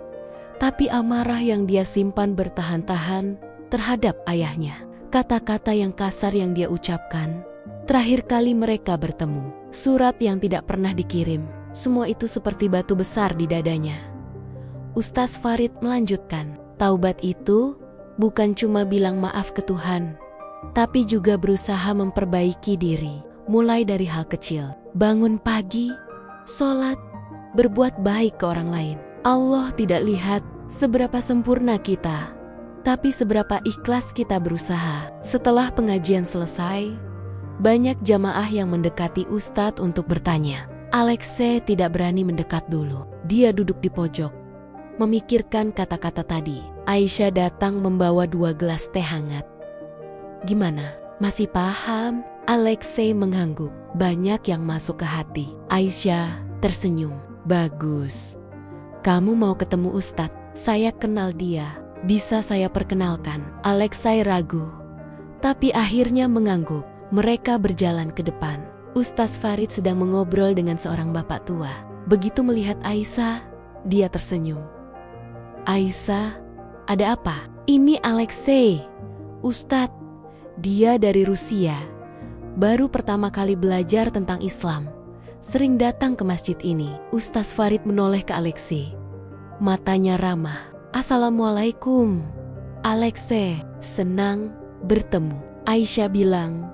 tapi amarah yang dia simpan bertahan-tahan terhadap ayahnya. Kata-kata yang kasar yang dia ucapkan terakhir kali mereka bertemu. Surat yang tidak pernah dikirim. Semua itu seperti batu besar di dadanya. Ustaz Farid melanjutkan, taubat itu bukan cuma bilang maaf ke Tuhan, tapi juga berusaha memperbaiki diri. mulai dari hal kecil. Bangun pagi, sholat, berbuat baik ke orang lain. Allah tidak lihat seberapa sempurna kita, tapi seberapa ikhlas kita berusaha. Setelah pengajian selesai, banyak jamaah yang mendekati Ustadz untuk bertanya. Alexei tidak berani mendekat dulu. Dia duduk di pojok, memikirkan kata-kata tadi. Aisyah datang membawa 2 gelas teh hangat. Gimana? Masih paham? Alexei mengangguk. Banyak yang masuk ke hati. Aisyah tersenyum. Bagus. Kamu mau ketemu Ustadz? Saya kenal dia. Bisa saya perkenalkan? Alexei ragu, tapi akhirnya mengangguk. Mereka berjalan ke depan. Ustaz Farid sedang mengobrol dengan seorang bapak tua. Begitu melihat Aisyah, dia tersenyum. Aisyah, ada apa? Ini Alexei, Ustadz. Dia dari Rusia. Baru pertama kali belajar tentang Islam. Sering datang ke masjid ini. Ustaz Farid menoleh ke Alexei. Matanya ramah. Assalamualaikum. Alexei, senang bertemu. Aisyah bilang,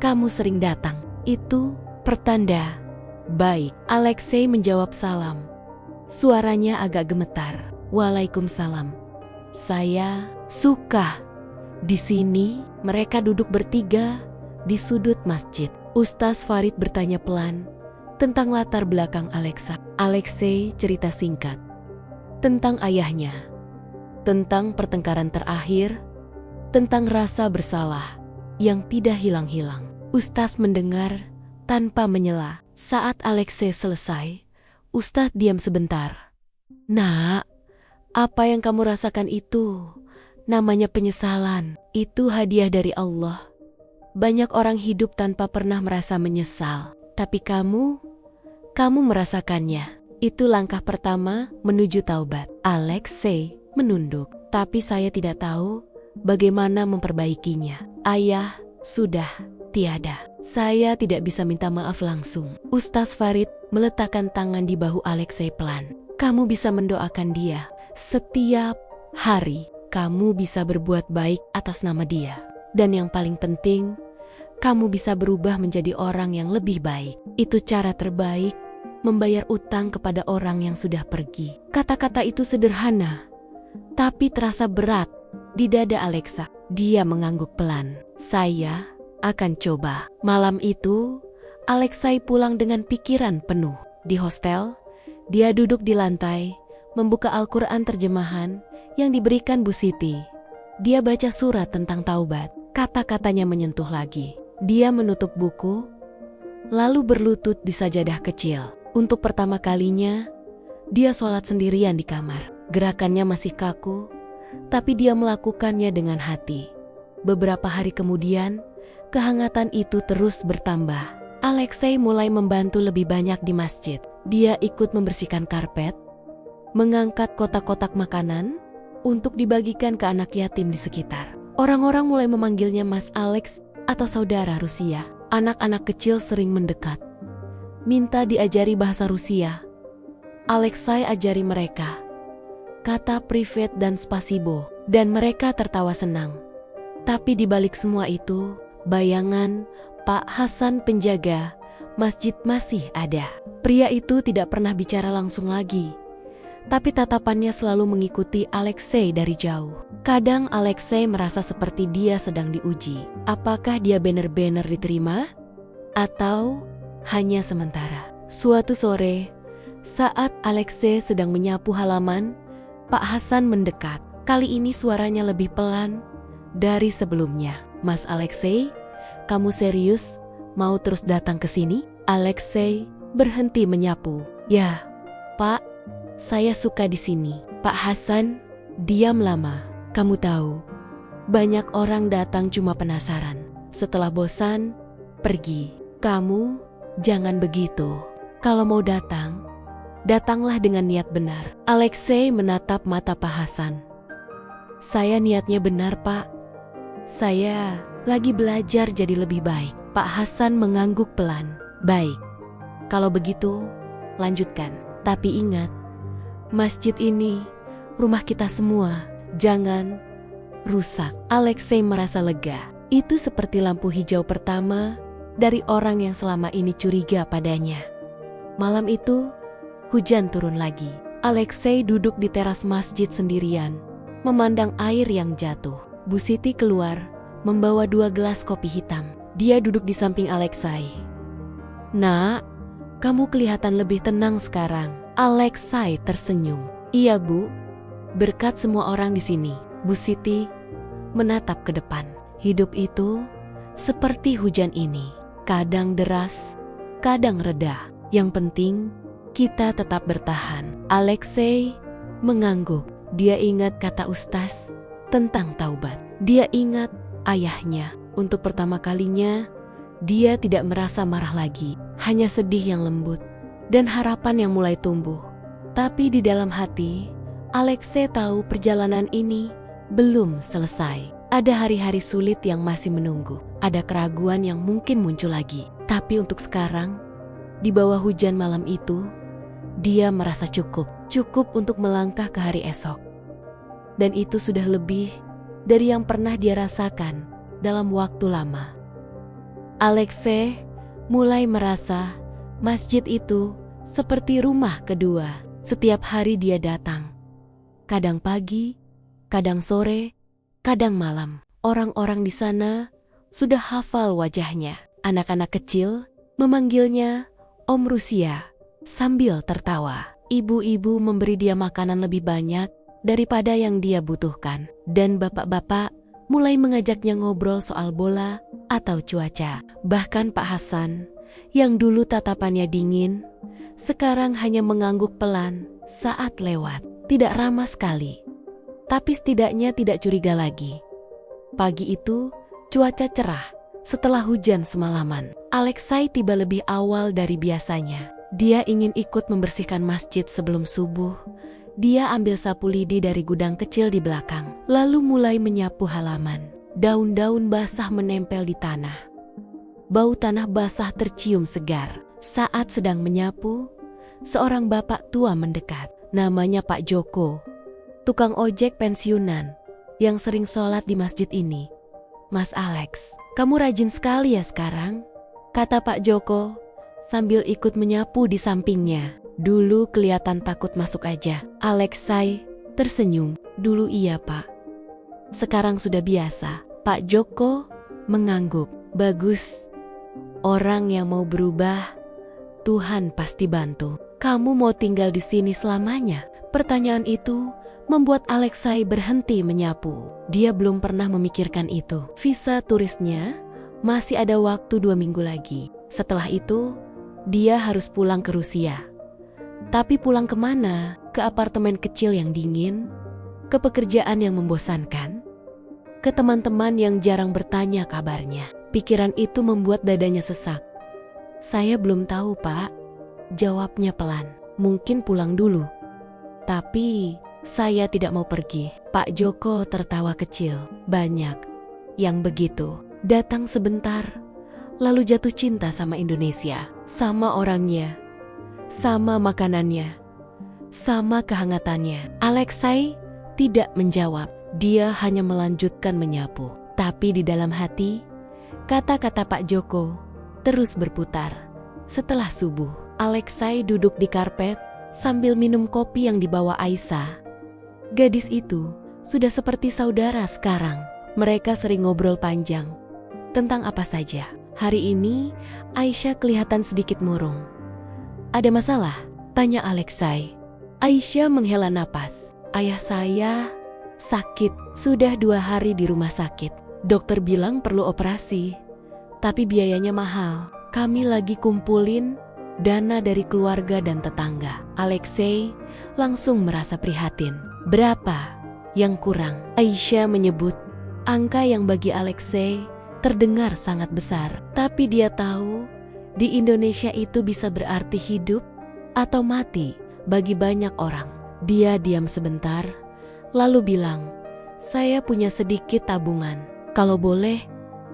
kamu sering datang. Itu pertanda baik. Alexei menjawab salam. Suaranya agak gemetar. Waalaikumsalam. Saya suka. Di sini mereka duduk bertiga di sudut masjid. Ustaz Farid bertanya pelan tentang latar belakang Alexei cerita singkat tentang ayahnya, tentang pertengkaran terakhir, tentang rasa bersalah yang tidak hilang-hilang. Ustaz mendengar tanpa menyela. Saat Alexei selesai, Ustaz diam sebentar. Nak, apa yang kamu rasakan itu namanya penyesalan. Itu hadiah dari Allah. Banyak orang hidup tanpa pernah merasa menyesal, tapi kamu merasakannya. Itu langkah pertama menuju taubat. Alexei menunduk, tapi saya tidak tahu bagaimana memperbaikinya. Ayah sudah tiada. Saya tidak bisa minta maaf langsung. Ustaz Farid meletakkan tangan di bahu Alexei pelan. Kamu bisa mendoakan dia setiap hari. Kamu bisa berbuat baik atas nama dia. Dan yang paling penting, kamu bisa berubah menjadi orang yang lebih baik. Itu cara terbaik membayar utang kepada orang yang sudah pergi. Kata-kata itu sederhana, tapi terasa berat di dada Alexa. Dia mengangguk pelan. Saya akan coba. Malam itu, Alexei pulang dengan pikiran penuh. Di hostel, dia duduk di lantai, membuka Al-Quran terjemahan yang diberikan Bu Siti. Dia baca surat tentang taubat. Kata-katanya menyentuh lagi. Dia menutup buku, lalu berlutut di sajadah kecil. Untuk pertama kalinya, dia sholat sendirian di kamar. Gerakannya masih kaku, tapi dia melakukannya dengan hati. Beberapa hari kemudian, kehangatan itu terus bertambah. Alexei mulai membantu lebih banyak di masjid. Dia ikut membersihkan karpet, mengangkat kotak-kotak makanan untuk dibagikan ke anak yatim di sekitar. Orang-orang mulai memanggilnya Mas Alex atau saudara Rusia. Anak-anak kecil sering mendekat, minta diajari bahasa Rusia. Alexei ajari mereka kata privet dan spasibo, dan mereka tertawa senang. Tapi di balik semua itu, bayangan Pak Hasan penjaga masjid masih ada. Pria itu tidak pernah bicara langsung lagi, tapi tatapannya selalu mengikuti Alexei dari jauh. Kadang Alexei merasa seperti dia sedang diuji. Apakah dia benar-benar diterima? Atau hanya sementara? Suatu sore, saat Alexei sedang menyapu halaman, Pak Hasan mendekat. Kali ini suaranya lebih pelan dari sebelumnya. Mas Alexei, kamu serius mau terus datang ke sini? Alexei berhenti menyapu. Ya, Pak. Saya suka di sini. Pak Hasan diam lama. Kamu tahu, banyak orang datang cuma penasaran. Setelah bosan, pergi. Kamu jangan begitu. Kalau mau datang, datanglah dengan niat benar. Alexei menatap mata Pak Hasan. Saya niatnya benar, Pak. Saya lagi belajar jadi lebih baik. Pak Hasan mengangguk pelan. Baik, kalau begitu, lanjutkan. Tapi ingat, masjid ini rumah kita semua. Jangan rusak. Alexei merasa lega. Itu seperti lampu hijau pertama dari orang yang selama ini curiga padanya. Malam itu, hujan turun lagi. Alexei duduk di teras masjid sendirian, memandang air yang jatuh. Bu Siti keluar, membawa 2 gelas kopi hitam. Dia duduk di samping Alexei. "Nak, kamu kelihatan lebih tenang sekarang." Alexei tersenyum. "Iya, Bu. Berkat semua orang di sini." Bu Siti menatap ke depan. Hidup itu seperti hujan ini. Kadang deras, kadang reda. Yang penting, kita tetap bertahan. Alexei mengangguk. Dia ingat kata Ustaz tentang taubat. Dia ingat ayahnya. Untuk pertama kalinya, dia tidak merasa marah lagi. Hanya sedih yang lembut dan harapan yang mulai tumbuh. Tapi di dalam hati, Alexei tahu perjalanan ini belum selesai. Ada hari-hari sulit yang masih menunggu. Ada keraguan yang mungkin muncul lagi. Tapi untuk sekarang, di bawah hujan malam itu, dia merasa cukup. Cukup untuk melangkah ke hari esok. Dan itu sudah lebih dari yang pernah dia rasakan dalam waktu lama. Alexei mulai merasa masjid itu seperti rumah kedua. Setiap hari dia datang. Kadang pagi, kadang sore, kadang malam. Orang-orang di sana sudah hafal wajahnya. Anak-anak kecil memanggilnya Om Rusia sambil tertawa. Ibu-ibu memberi dia makanan lebih banyak daripada yang dia butuhkan. Dan bapak-bapak mulai mengajaknya ngobrol soal bola atau cuaca. Bahkan Pak Hasan, yang dulu tatapannya dingin, sekarang hanya mengangguk pelan saat lewat. Tidak ramah sekali, tapi setidaknya tidak curiga lagi. Pagi itu, cuaca cerah. Setelah hujan semalaman, Alexei tiba lebih awal dari biasanya. Dia ingin ikut membersihkan masjid sebelum subuh. Dia ambil sapu lidi dari gudang kecil di belakang, lalu mulai menyapu halaman. Daun-daun basah menempel di tanah. Bau tanah basah tercium segar. Saat sedang menyapu, seorang bapak tua mendekat. Namanya Pak Joko, tukang ojek pensiunan yang sering sholat di masjid ini. "Mas Alex, kamu rajin sekali ya sekarang," kata Pak Joko sambil ikut menyapu di sampingnya. Dulu kelihatan takut masuk aja. Alexei tersenyum. "Dulu iya, Pak. Sekarang sudah biasa." Pak Joko mengangguk. "Bagus. Orang yang mau berubah, Tuhan pasti bantu. Kamu mau tinggal di sini selamanya?" Pertanyaan itu membuat Alexei berhenti menyapu. Dia belum pernah memikirkan itu. Visa turisnya masih ada waktu 2 minggu lagi. Setelah itu, dia harus pulang ke Rusia. Tapi pulang kemana? Ke apartemen kecil yang dingin? Ke pekerjaan yang membosankan? Ke teman-teman yang jarang bertanya kabarnya? Pikiran itu membuat dadanya sesak. "Saya belum tahu, Pak," jawabnya pelan. "Mungkin pulang dulu. Tapi saya tidak mau pergi." Pak Joko tertawa kecil. Banyak yang begitu. Datang sebentar, lalu jatuh cinta sama Indonesia. Sama orangnya, sama makanannya, sama kehangatannya. Alexei tidak menjawab. Dia hanya melanjutkan menyapu. Tapi di dalam hati, kata-kata Pak Joko terus berputar. Setelah subuh, Alexei duduk di karpet sambil minum kopi yang dibawa Aisyah. Gadis itu sudah seperti saudara sekarang. Mereka sering ngobrol panjang tentang apa saja. Hari ini Aisyah kelihatan sedikit murung. "Ada masalah?" tanya Alexei. Aisyah menghela napas. "Ayah saya sakit. Sudah 2 hari di rumah sakit. Dokter bilang perlu operasi, tapi biayanya mahal. Kami lagi kumpulin dana dari keluarga dan tetangga." Alexei langsung merasa prihatin. "Berapa yang kurang?" Aisyah menyebut angka yang bagi Alexei terdengar sangat besar. Tapi dia tahu di Indonesia itu bisa berarti hidup atau mati bagi banyak orang. Dia diam sebentar, lalu bilang, "Saya punya sedikit tabungan. Kalau boleh,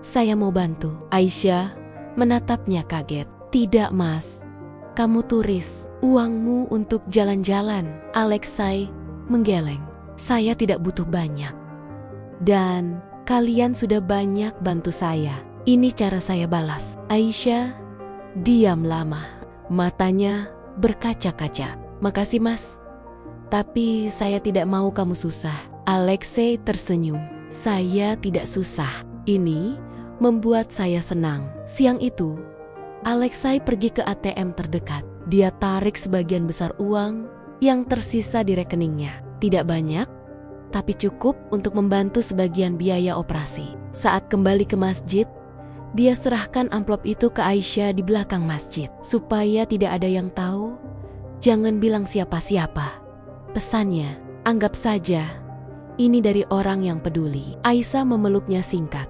saya mau bantu." Aisyah menatapnya kaget. "Tidak, Mas. Kamu turis. Uangmu untuk jalan-jalan." Alexei menggeleng. "Saya tidak butuh banyak. Dan kalian sudah banyak bantu saya. Ini cara saya balas. Aisyah diam lama. Matanya berkaca-kaca. Makasih mas. Tapi saya tidak mau kamu susah. Alexei tersenyum. Saya tidak susah. Ini membuat saya senang. Siang itu, Alexei pergi ke ATM terdekat. Dia tarik sebagian besar uang yang tersisa di rekeningnya. Tidak banyak, tapi cukup untuk membantu sebagian biaya operasi. Saat kembali ke masjid, dia serahkan amplop itu ke Aisyah di belakang masjid. Supaya tidak ada yang tahu, jangan bilang siapa-siapa. Pesannya, anggap saja ini dari orang yang peduli. Aisyah memeluknya singkat,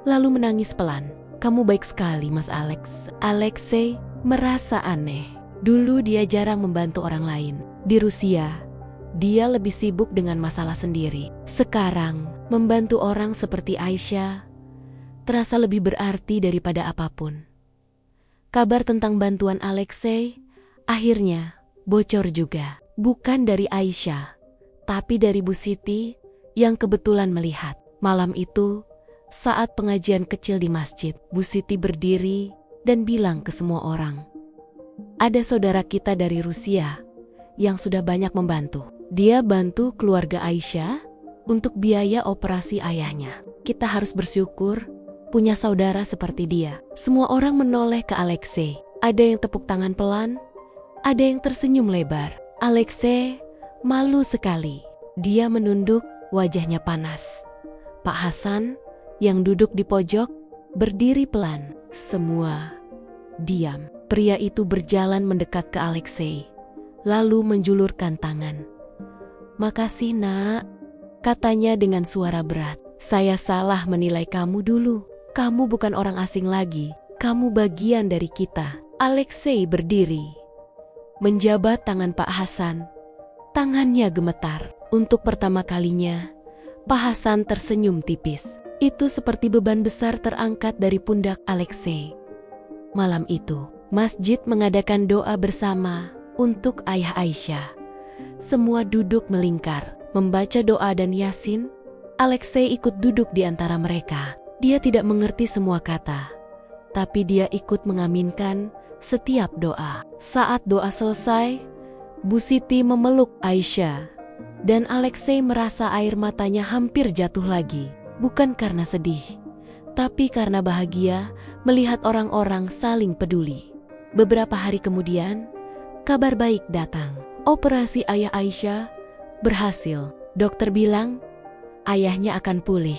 lalu menangis pelan. Kamu baik sekali, Mas Alex. Alexei merasa aneh. Dulu dia jarang membantu orang lain. Di Rusia, dia lebih sibuk dengan masalah sendiri. Sekarang, membantu orang seperti Aisyah terasa lebih berarti daripada apapun. Kabar tentang bantuan Alexei akhirnya bocor juga. Bukan dari Aisyah, tapi dari Bu Siti yang kebetulan melihat. Malam itu, saat pengajian kecil di masjid, Bu Siti berdiri dan bilang ke semua orang, ada saudara kita dari Rusia yang sudah banyak membantu. Dia bantu keluarga Aisyah untuk biaya operasi ayahnya. Kita harus bersyukur punya saudara seperti dia. Semua orang menoleh ke Alexei. Ada yang tepuk tangan pelan, ada yang tersenyum lebar. Alexei malu sekali. Dia menunduk, wajahnya panas. Pak Hasan yang duduk di pojok berdiri pelan. Semua diam. Pria itu berjalan mendekat ke Alexei, lalu menjulurkan tangan. Makasih nak, katanya dengan suara berat. Saya salah menilai kamu dulu. Kamu bukan orang asing lagi. Kamu bagian dari kita. Alexei berdiri, menjabat tangan Pak Hasan. Tangannya gemetar. Untuk pertama kalinya, Pak Hasan tersenyum tipis. Itu seperti beban besar terangkat dari pundak Alexei. Malam itu, masjid mengadakan doa bersama untuk ayah Aisyah. Semua duduk melingkar, membaca doa dan Yasin. Alexei ikut duduk di antara mereka. Dia tidak mengerti semua kata, tapi dia ikut mengaminkan setiap doa. Saat doa selesai, Bu Siti memeluk Aisyah, dan Alexei merasa air matanya hampir jatuh lagi. Bukan karena sedih, tapi karena bahagia melihat orang-orang saling peduli. Beberapa hari kemudian, kabar baik datang. Operasi ayah Aisyah berhasil. Dokter bilang, ayahnya akan pulih.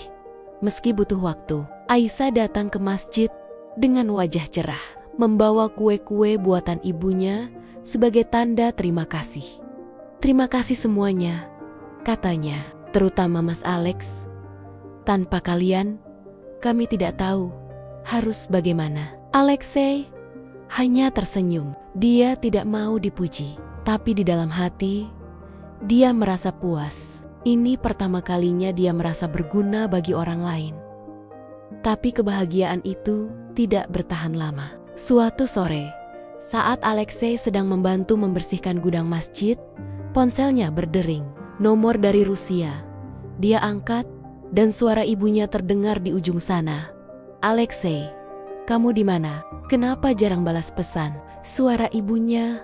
Meski butuh waktu, Aisyah datang ke masjid dengan wajah cerah, membawa kue-kue buatan ibunya sebagai tanda terima kasih. Terima kasih semuanya, katanya, terutama Mas Alex. Tanpa kalian, kami tidak tahu harus bagaimana. Alexei hanya tersenyum. Dia tidak mau dipuji, tapi di dalam hati, dia merasa puas. Ini pertama kalinya dia merasa berguna bagi orang lain. Tapi kebahagiaan itu tidak bertahan lama. Suatu sore, saat Alexei sedang membantu membersihkan gudang masjid, ponselnya berdering. Nomor dari Rusia. Dia angkat dan suara ibunya terdengar di ujung sana. Alexei, kamu di mana? Kenapa jarang balas pesan? Suara ibunya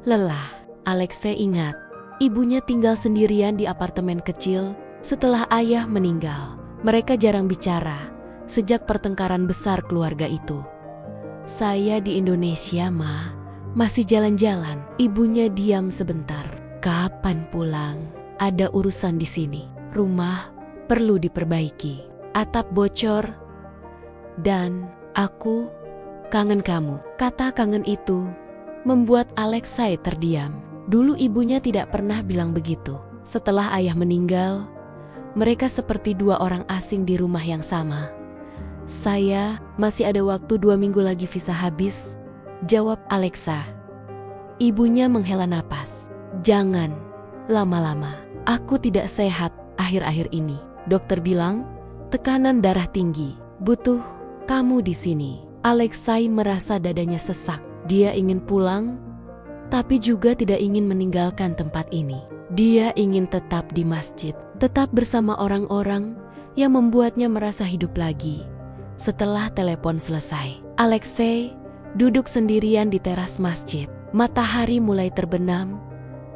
lelah. Alexei ingat, ibunya tinggal sendirian di apartemen kecil setelah ayah meninggal. Mereka jarang bicara sejak pertengkaran besar keluarga itu. Saya di Indonesia, Ma. Masih jalan-jalan. Ibunya diam sebentar. Kapan pulang? Ada urusan di sini. Rumah perlu diperbaiki. Atap bocor. Dan aku kangen kamu. Kata kangen itu membuat Alexei terdiam. Dulu ibunya tidak pernah bilang begitu. Setelah ayah meninggal, mereka seperti dua orang asing di rumah yang sama. Saya masih ada waktu 2 minggu lagi visa habis, jawab Alexa. Ibunya menghela napas. Jangan lama-lama. Aku tidak sehat akhir-akhir ini. Dokter bilang tekanan darah tinggi. Butuh kamu di sini. Alexei merasa dadanya sesak. Dia ingin pulang, tapi juga tidak ingin meninggalkan tempat ini. Dia ingin tetap di masjid, tetap bersama orang-orang yang membuatnya merasa hidup lagi. Setelah telepon selesai, Alexei duduk sendirian di teras masjid. Matahari mulai terbenam,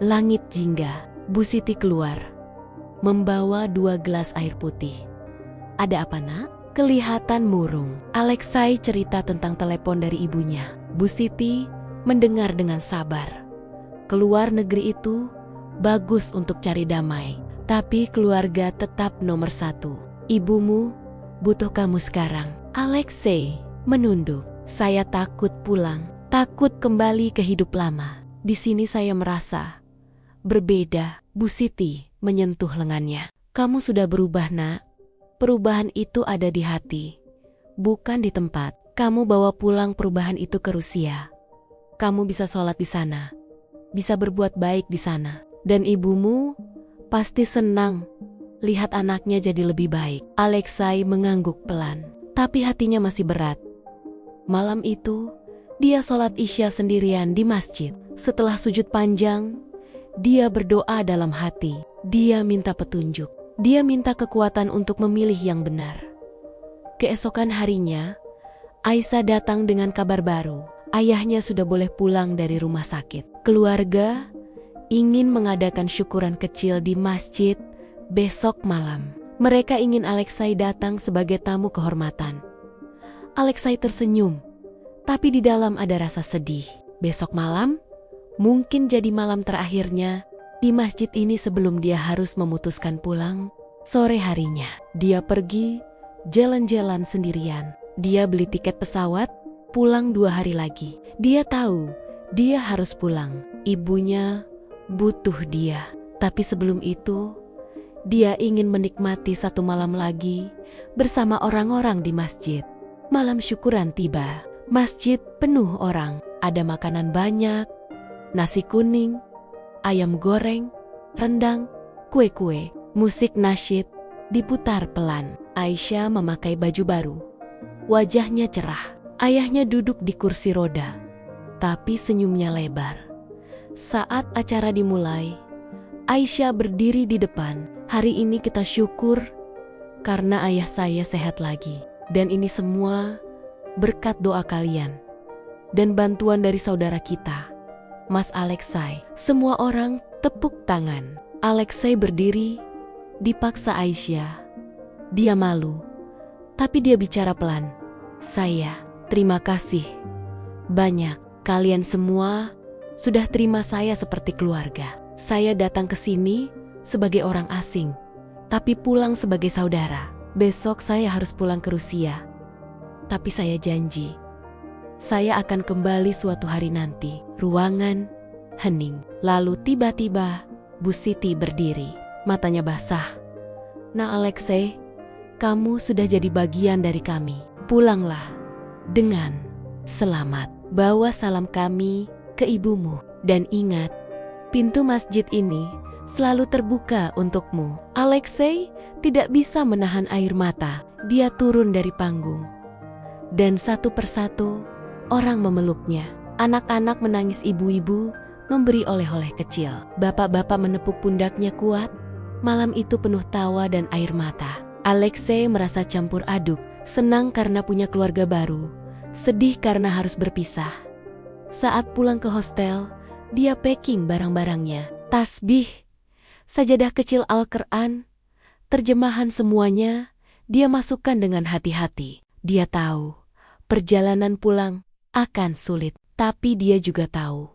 langit jingga. Bu Siti keluar, membawa 2 gelas air putih. "Ada apa, Nak?" Kelihatan murung. Alexei cerita tentang telepon dari ibunya. Bu Siti mendengar dengan sabar. Keluar negeri itu bagus untuk cari damai, tapi keluarga tetap nomor 1. Ibumu butuh kamu sekarang. Alexei menunduk. "Saya takut pulang, takut kembali ke hidup lama. Di sini saya merasa berbeda." Bu Siti menyentuh lengannya. "Kamu sudah berubah, Nak. Perubahan itu ada di hati, bukan di tempat. Kamu bawa pulang perubahan itu ke Rusia. Kamu bisa sholat di sana, bisa berbuat baik di sana. Dan ibumu pasti senang lihat anaknya jadi lebih baik." Alexei mengangguk pelan, tapi hatinya masih berat. Malam itu, dia sholat Isya sendirian di masjid. Setelah sujud panjang, dia berdoa dalam hati. Dia minta petunjuk. Dia minta kekuatan untuk memilih yang benar. Keesokan harinya, Aisyah datang dengan kabar baru. Ayahnya sudah boleh pulang dari rumah sakit. Keluarga ingin mengadakan syukuran kecil di masjid besok malam. Mereka ingin Alexei datang sebagai tamu kehormatan. Alexei tersenyum, tapi di dalam ada rasa sedih. Besok malam mungkin jadi malam terakhirnya di masjid ini sebelum dia harus memutuskan pulang. Sore harinya, dia pergi jalan-jalan sendirian. Dia beli tiket pesawat, pulang 2 hari lagi. Dia tahu dia harus pulang. Ibunya butuh dia. Tapi sebelum itu, dia ingin menikmati 1 malam lagi bersama orang-orang di masjid. Malam syukuran tiba. Masjid penuh orang. Ada makanan banyak, nasi kuning, ayam goreng, rendang, kue-kue. Musik nasyid diputar pelan. Aisyah memakai baju baru. Wajahnya cerah. Ayahnya duduk di kursi roda, tapi senyumnya lebar. Saat acara dimulai, Aisyah berdiri di depan. "Hari ini kita syukur karena ayah saya sehat lagi. Dan ini semua berkat doa kalian dan bantuan dari saudara kita, Mas Alexei." Semua orang tepuk tangan. Alexei berdiri, dipaksa Aisyah. Dia malu, tapi dia bicara pelan. "Saya terima kasih banyak. Kalian semua sudah terima saya seperti keluarga. Saya datang ke sini sebagai orang asing, tapi pulang sebagai saudara. Besok saya harus pulang ke Rusia. Tapi saya janji, saya akan kembali suatu hari nanti." Ruangan hening. Lalu tiba-tiba Bu Siti berdiri. Matanya basah. "Nah Alexei, kamu sudah jadi bagian dari kami. Pulanglah dengan selamat. Bawa salam kami ke ibumu. Dan ingat, pintu masjid ini selalu terbuka untukmu." Alexei tidak bisa menahan air mata. Dia turun dari panggung. Dan satu persatu orang memeluknya. Anak-anak menangis, ibu-ibu memberi oleh-oleh kecil. Bapak-bapak menepuk pundaknya kuat. Malam itu penuh tawa dan air mata. Alexei merasa campur aduk. Senang karena punya keluarga baru, sedih karena harus berpisah. Saat pulang ke hostel, dia packing barang-barangnya. Tasbih, sajadah kecil Al-Quran, terjemahan semuanya dia masukkan dengan hati-hati. Dia tahu perjalanan pulang akan sulit, tapi dia juga tahu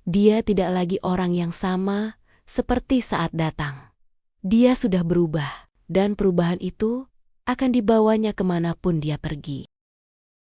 dia tidak lagi orang yang sama seperti saat datang. Dia sudah berubah, dan perubahan itu akan dibawanya kemanapun dia pergi.